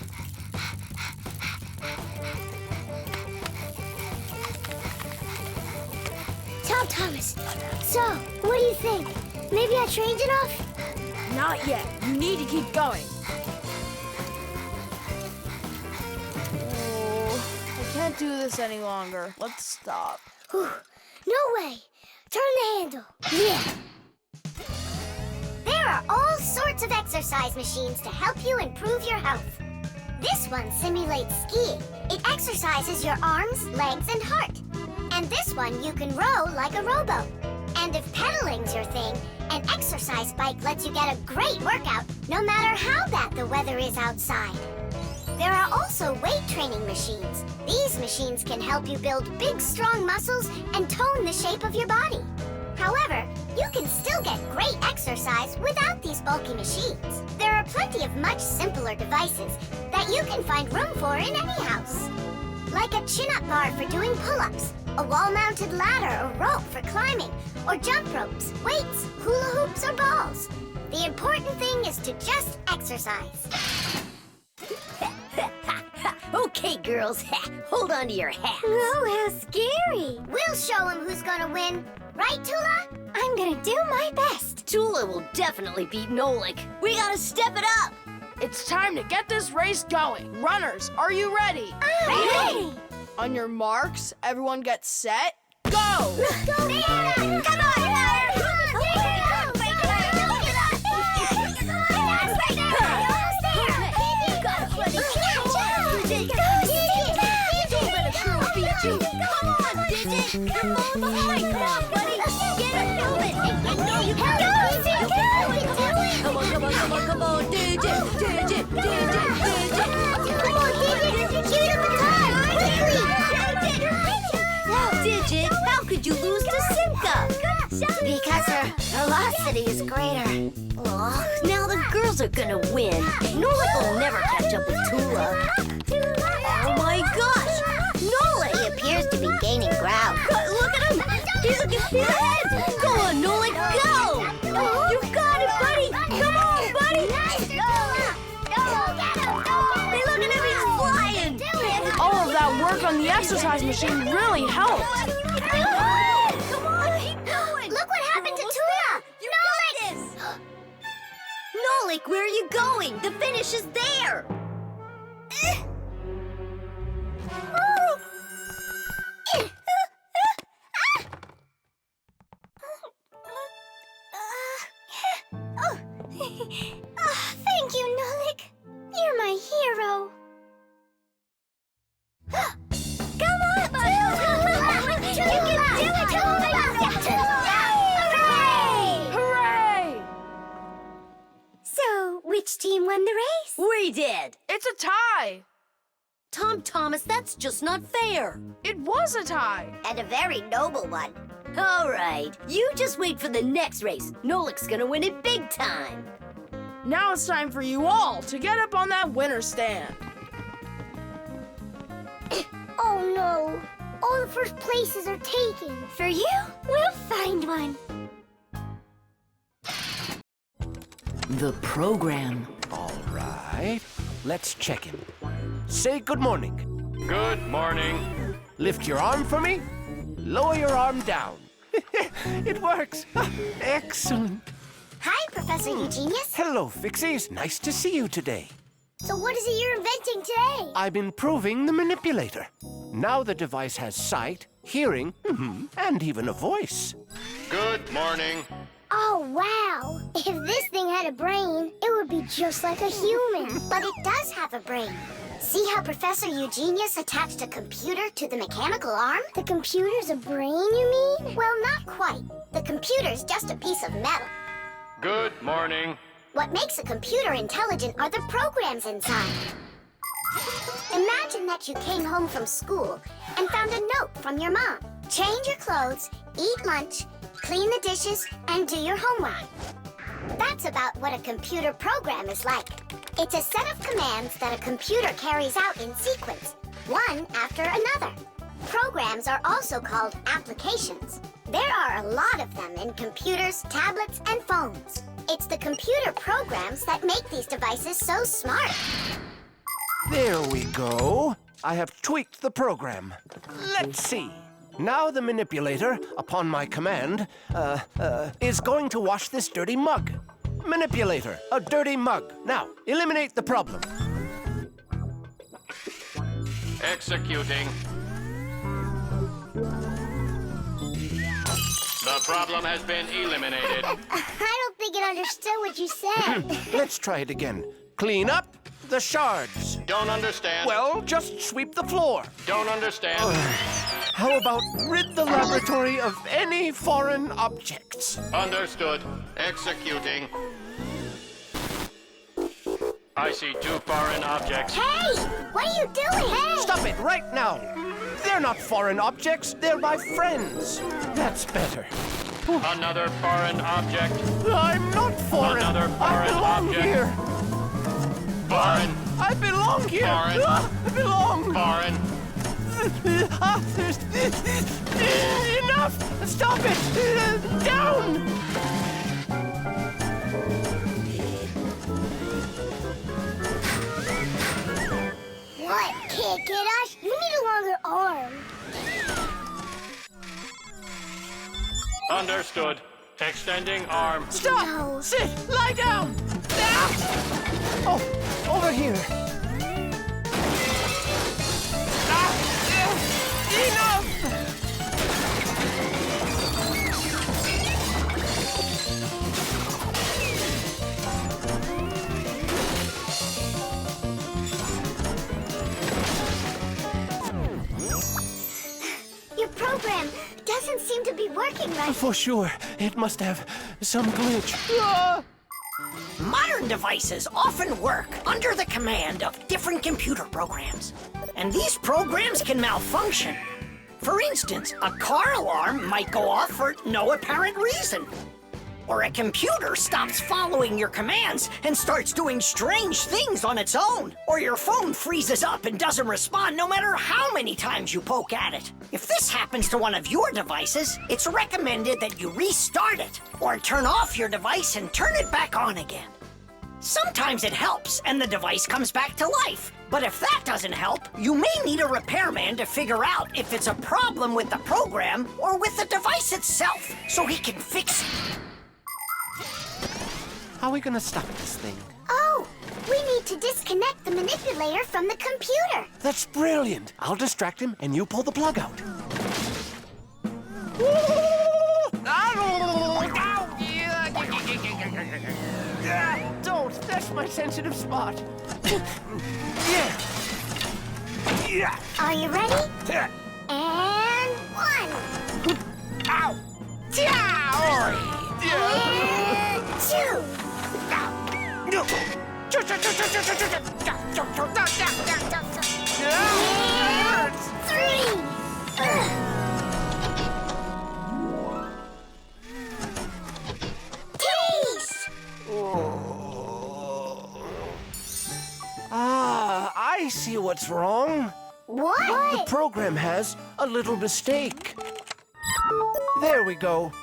Tell Thomas. So, what do you think? Maybe I trained enough? Not yet. You need to keep going. Oh, I can't do this any longer. Let's stop. Whew. No way. Turn the handle. Yeah. There are all sorts of exercise machines to help you improve your health. This one simulates skiing. It exercises your arms, legs, and heart. And this one you can row like a rowboat. And if pedaling's your thing, an exercise bike lets you get a great workout no matter how bad the weather is outside. There are also weight training machines. These machines can help you build big, strong muscles and tone the shape of your body. However, You can still get great exercise without these bulky machines. There are plenty of much simpler devices that you can find room for in any house. Like a chin-up bar for doing pull-ups, a wall-mounted ladder or rope for climbing, or jump ropes, weights, hula hoops, or balls. The important thing is to just exercise. Okay, girls, hold on to your hats. Oh, how scary. We'll show him who's gonna win. Right, Tula? I'm gonna do my best. Tula will definitely beat Nolik. We gotta step it up. It's time to get this race going. Runners, are you ready? Ready! On your marks, everyone get set, go! Go, Dana! Come on, Come on, Digit! Digit, how could you lose to Simka? Because her velocity is greater. Oh, now the girls are gonna win. Nolik will never catch up with Tula. Oh my gosh! Nolik! He appears to be gaining ground. Look at him! He's ahead! Go on, Nolik, go! You got it, buddy! Come on, buddy! Hey, look at him, he's flying! All of that work on the exercise machine really helped. Come on, keep going! Look what happened to Tula! You got this! Nolik, where are you going? The finish is there! Thank you, Nolik. You're my hero. Come on, Tula! You can do it, Tula! Hooray! Hooray! So, which team won the race? We did! It's a tie. Tom Thomas, that's just not fair. It was a tie. And a very noble one. All right, you just wait for the next race. Nolik's gonna win it big time. Now it's time for you all to get up on that winner stand. Oh no! All the first places are taken. For you, we'll find one. The program. All right. Let's check him. Say good morning. Good morning. Lift your arm for me. Lower your arm down. It works. Excellent. Hi, Professor Eugenius. Hello, Fixies. Nice to see you today. So what is it you're inventing today? I'm improving the manipulator. Now the device has sight, hearing, and even a voice. Good morning. Oh, wow. If this thing had a brain, it would be just like a human. But it does have a brain. See how Professor Eugenius attached a computer to the mechanical arm? The computer's a brain, you mean? Well, not quite. The computer's just a piece of metal. Good morning. What makes a computer intelligent are the programs inside. Imagine that you came home from school and found a note from your mom. Change your clothes, eat lunch, clean the dishes, and do your homework. That's about what a computer program is like. It's a set of commands that a computer carries out in sequence, one after another. Programs are also called applications. There are a lot of them in computers, tablets, and phones. It's the computer programs that make these devices so smart. There we go. I have tweaked the program. Let's see. Now the manipulator, upon my command, is going to wash this dirty mug. Manipulator, a dirty mug. Now, eliminate the problem. Executing. The problem has been eliminated. I don't think it understood what you said. Let's try it again. Clean up the shards. Don't understand. Well, just sweep the floor. Don't understand. How about rid the laboratory of any foreign objects? Understood. Executing. I see 2 foreign objects. Hey! What are you doing? Hey! Stop it right now. They're not foreign objects. They're my friends. That's better. Another foreign object. I'm not foreign. Another I foreign belong object. here. Foreign. I belong here. Foreign. I belong. Foreign. Enough! Stop it! Down! What? Can't get us? You need a longer arm. Understood. Extending arm. Stop! No. Sit! Lie down! Ah! Oh, over here. Enough! Your program doesn't seem to be working right. For sure, it must have some glitch. Modern devices often work under the command of different computer programs. And these programs can malfunction. For instance, a car alarm might go off for no apparent reason. Or a computer stops following your commands and starts doing strange things on its own. Or your phone freezes up and doesn't respond no matter how many times you poke at it. If this happens to one of your devices, it's recommended that you restart it or turn off your device and turn it back on again. Sometimes it helps and the device comes back to life. But if that doesn't help, you may need a repairman to figure out if it's a problem with the program or with the device itself, so he can fix it. How are we gonna stop this thing? Oh, we need to disconnect the manipulator from the computer. That's brilliant. I'll distract him and you pull the plug out. Don't. That's my sensitive spot. Yeah. Yeah. Are you ready? And one. Ow. And two. And three. Taste. Ah, I see what's wrong. What? The program has a little mistake. There we go.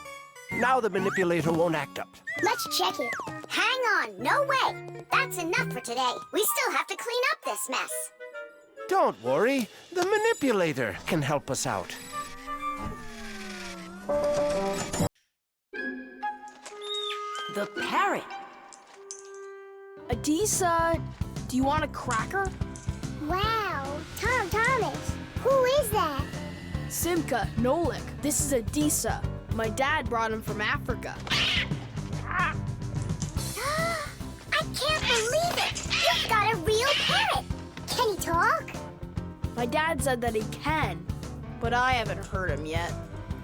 Now the manipulator won't act up. Let's check it. Hang on, no way. That's enough for today. We still have to clean up this mess. Don't worry, the manipulator can help us out. The parrot. Adisa, do you want a cracker? Wow, Tom Thomas, who is that? Simka, Nolik, this is Adisa. My dad brought him from Africa. I can't believe it! You've got a real parrot! Can he talk? My dad said that he can, but I haven't heard him yet.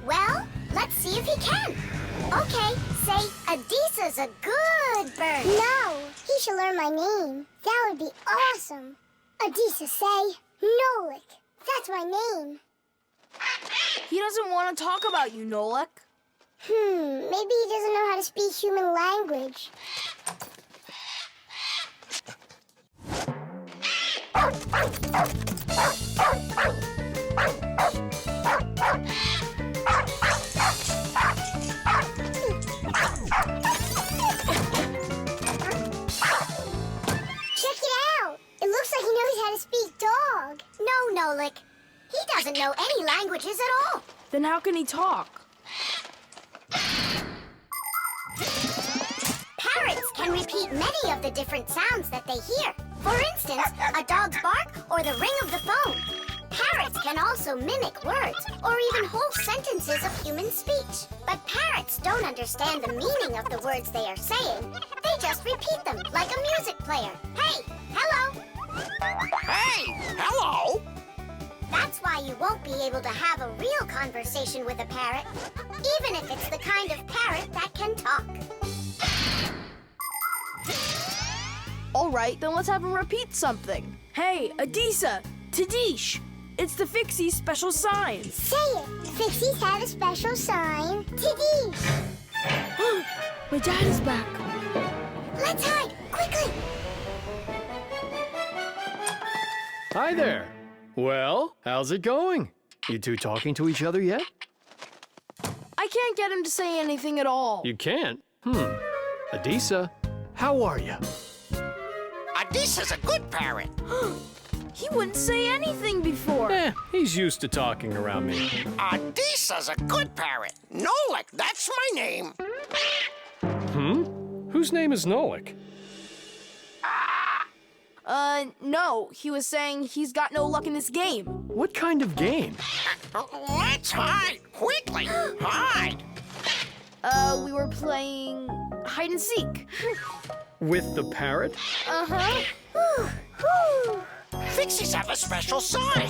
Well, let's see if he can. Okay, say, Adisa's a good bird. No, he should learn my name. That would be awesome. Adisa, say, Nolik. That's my name. He doesn't want to talk about you, Nolik. Maybe he doesn't know how to speak human language. Check it out. It looks like he knows how to speak dog. No, Nolik. He doesn't know any languages at all. Then how can he talk? Parrots can repeat many of the different sounds that they hear. For instance, a dog's bark or the ring of the phone. Parrots can also mimic words or even whole sentences of human speech. But parrots don't understand the meaning of the words they are saying. They just repeat them like a music player. Hey, hello. Hey, hello! That's why you won't be able to have a real conversation with a parrot, even if it's the kind of parrot that can talk. All right, then let's have him repeat something. Hey, Adisa, Tadish. It's the Fixie special sign. Say it. Fixies have a special sign. Tiggy. My dad is back. Let's hide, quickly. Hi there. Well, how's it going? You two talking to each other yet? I can't get him to say anything at all. You can't? Adisa, how are you? Adisa's a good parrot. He wouldn't say anything before. He's used to talking around me. Adisa's a good parrot. Nolik, that's my name. Whose name is Nolik? No. He was saying he's got no luck in this game. What kind of game? Let's hide, quickly. Hide. We were playing hide and seek. With the parrot? Uh-huh. Fixies have a special sign.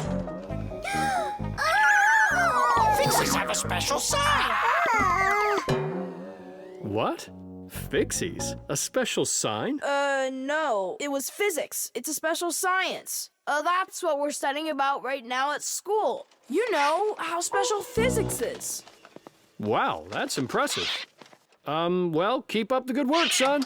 Fixies have a special sign. What? Fixies? A special sign? No. It was physics. It's a special science. That's what we're studying about right now at school. You know how special physics is. Wow, that's impressive. Well, keep up the good work, son.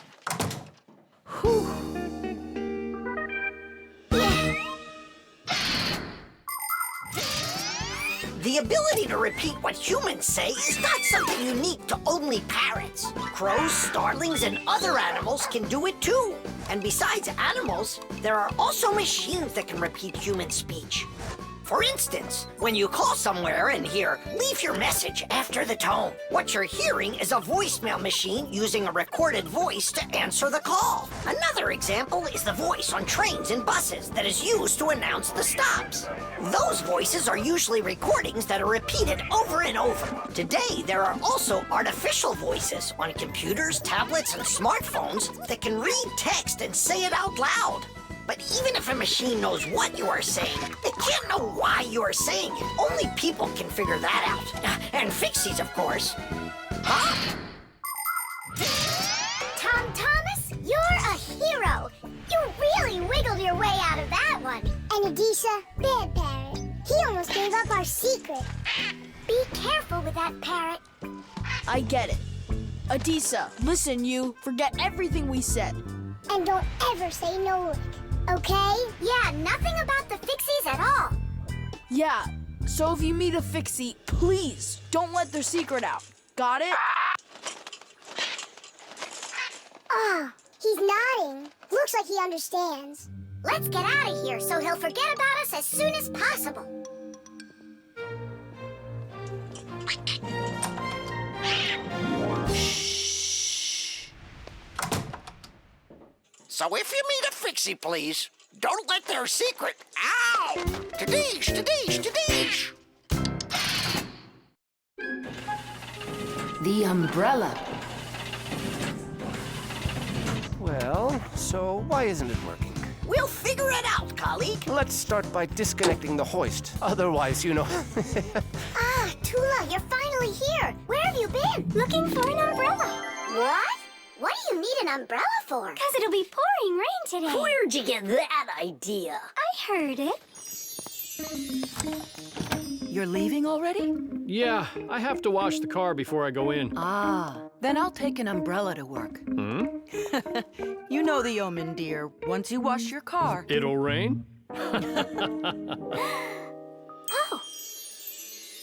The ability to repeat what humans say is not something unique to only parrots. Crows, starlings, and other animals can do it too. And besides animals, there are also machines that can repeat human speech. For instance, when you call somewhere and hear, "Leave your message after the tone," what you're hearing is a voicemail machine using a recorded voice to answer the call. Another example is the voice on trains and buses that is used to announce the stops. Those voices are usually recordings that are repeated over and over. Today, there are also artificial voices on computers, tablets, and smartphones that can read text and say it out loud. But even if a machine knows what you are saying, it can't know why you are saying it. Only people can figure that out. And Fixies, of course. Huh? Tom Thomas, you're a hero. You really wiggled your way out of that one. And Adisha, bad parrot. He almost gave up our secret. Be careful with that parrot. I get it. Adisa, listen, you. Forget everything we said. And don't ever say Nolik, okay? Yeah, nothing about the Fixies at all. Yeah, so if you meet a Fixie, please don't let their secret out. Got it? Ah, he's nodding. Looks like he understands. Let's get out of here so he'll forget about us as soon as possible. So if you meet a Fixie, please, don't let their secret... Ow! Tadish, tadish, tadish! The umbrella. Well, so why isn't it working? We'll figure it out, colleague. Let's start by disconnecting the hoist. Otherwise, you know... Ah, Tula, you're finally here. Where have you been? Looking for an umbrella. What? What do you need an umbrella for? Because it'll be pouring rain today. Where'd you get that idea? I heard it. You're leaving already? Yeah, I have to wash the car before I go in. Ah, then I'll take an umbrella to work. You know the omen, dear. Once you wash your car. It'll rain? Oh.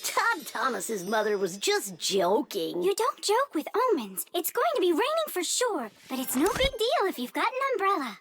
Tom Thomas's mother was just joking. You don't joke with omens. It's going to be raining for sure, but it's no big deal if you've got an umbrella.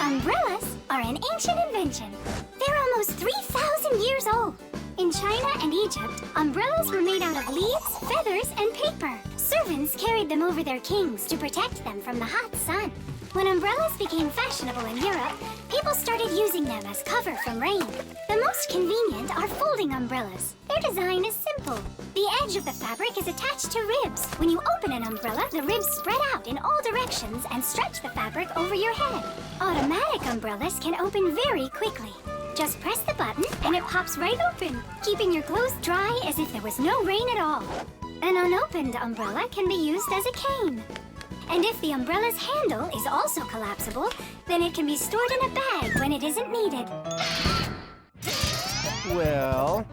Umbrellas are an ancient invention. They're almost 3,000 years old. In China and Egypt, umbrellas were made out of leaves, feathers, and paper. Servants carried them over their kings to protect them from the hot sun. When umbrellas became fashionable in Europe, people started using them as cover from rain. The most convenient are folding umbrellas. Their design is simple. The edge of the fabric is attached to ribs. When you open an umbrella, the ribs spread out in all directions and stretch the fabric over your head. Automatic umbrellas can open very quickly. Just press the button and it pops right open, keeping your clothes dry as if there was no rain at all. An unopened umbrella can be used as a cane. And if the umbrella's handle is also collapsible, then it can be stored in a bag when it isn't needed. Well,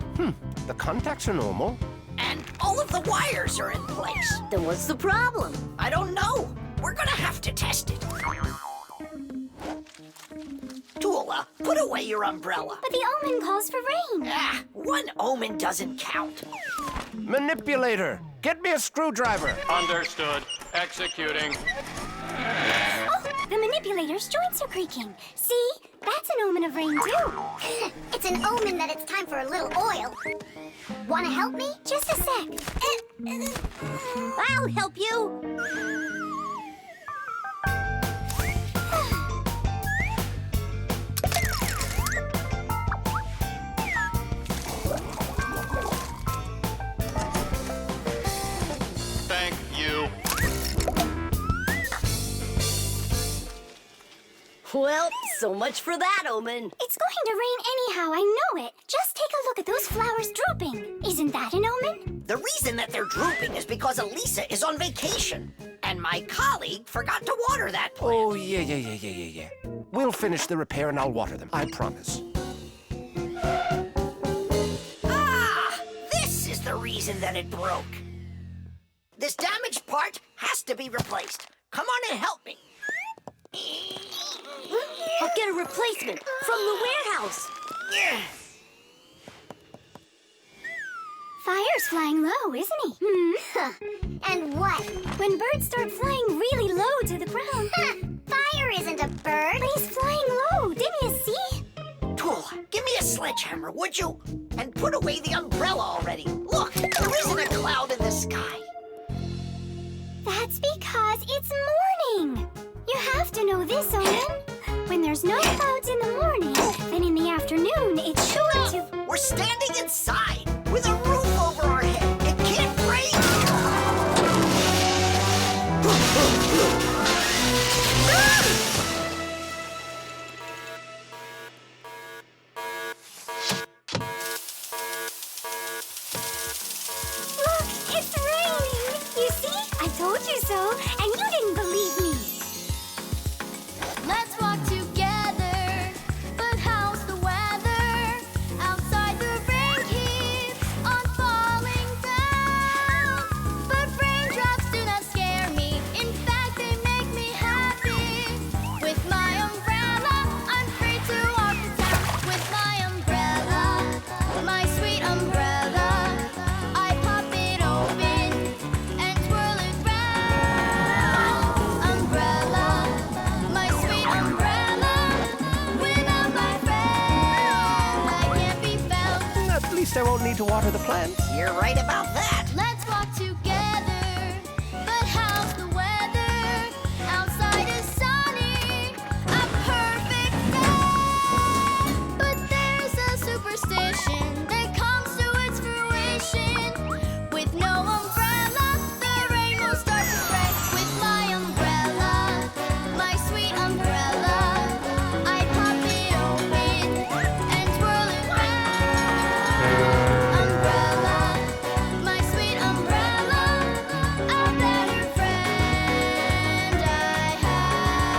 the contacts are normal. And all of the wires are in place. Then what's the problem? I don't know. We're gonna have to test it. Tula, put away your umbrella. But the omen calls for rain. Ah, one omen doesn't count. Manipulator, get me a screwdriver. Understood. Executing. Oh, the manipulator's joints are creaking. See? That's an omen of rain, too. It's an omen that it's time for a little oil. Want to help me? Just a sec. I'll help you. Thank you. Well, so much for that omen. It's going to rain anyhow, I know it. Just take a look at those flowers drooping. Isn't that an omen? The reason that they're drooping is because Elisa is on vacation. And my colleague forgot to water that plant. Oh, yeah. We'll finish the repair and I'll water them, I promise. Ah! This is the reason that it broke. This damaged part has to be replaced. Come on and help me. I'll get a replacement from the warehouse. Fire's flying low, isn't he? And what? When birds start flying really low to the ground. Fire isn't a bird. But he's flying low, didn't you see? Tula, give me a sledgehammer, would you? And put away the umbrella already. Look, there isn't a cloud in the sky. That's because it's morning. You have to know this, Owen. When there's no clouds in the morning, then in the afternoon, it's sure to... We're standing inside with a roof over our head. It can't rain. Look, it's raining. You see? I told you so, and you didn't believe me. Let's walk together. But how's the weather? Outside the rain keeps on falling down. But raindrops do not scare me. In fact, they make me happy. With my umbrella, I'm free to walk the town. With my umbrella, my sweet umbrella, I pop it open and twirl it round. Umbrella, my sweet umbrella, without my friend, I can't be found. At least I won't need to water the plants. You're right about that. Let's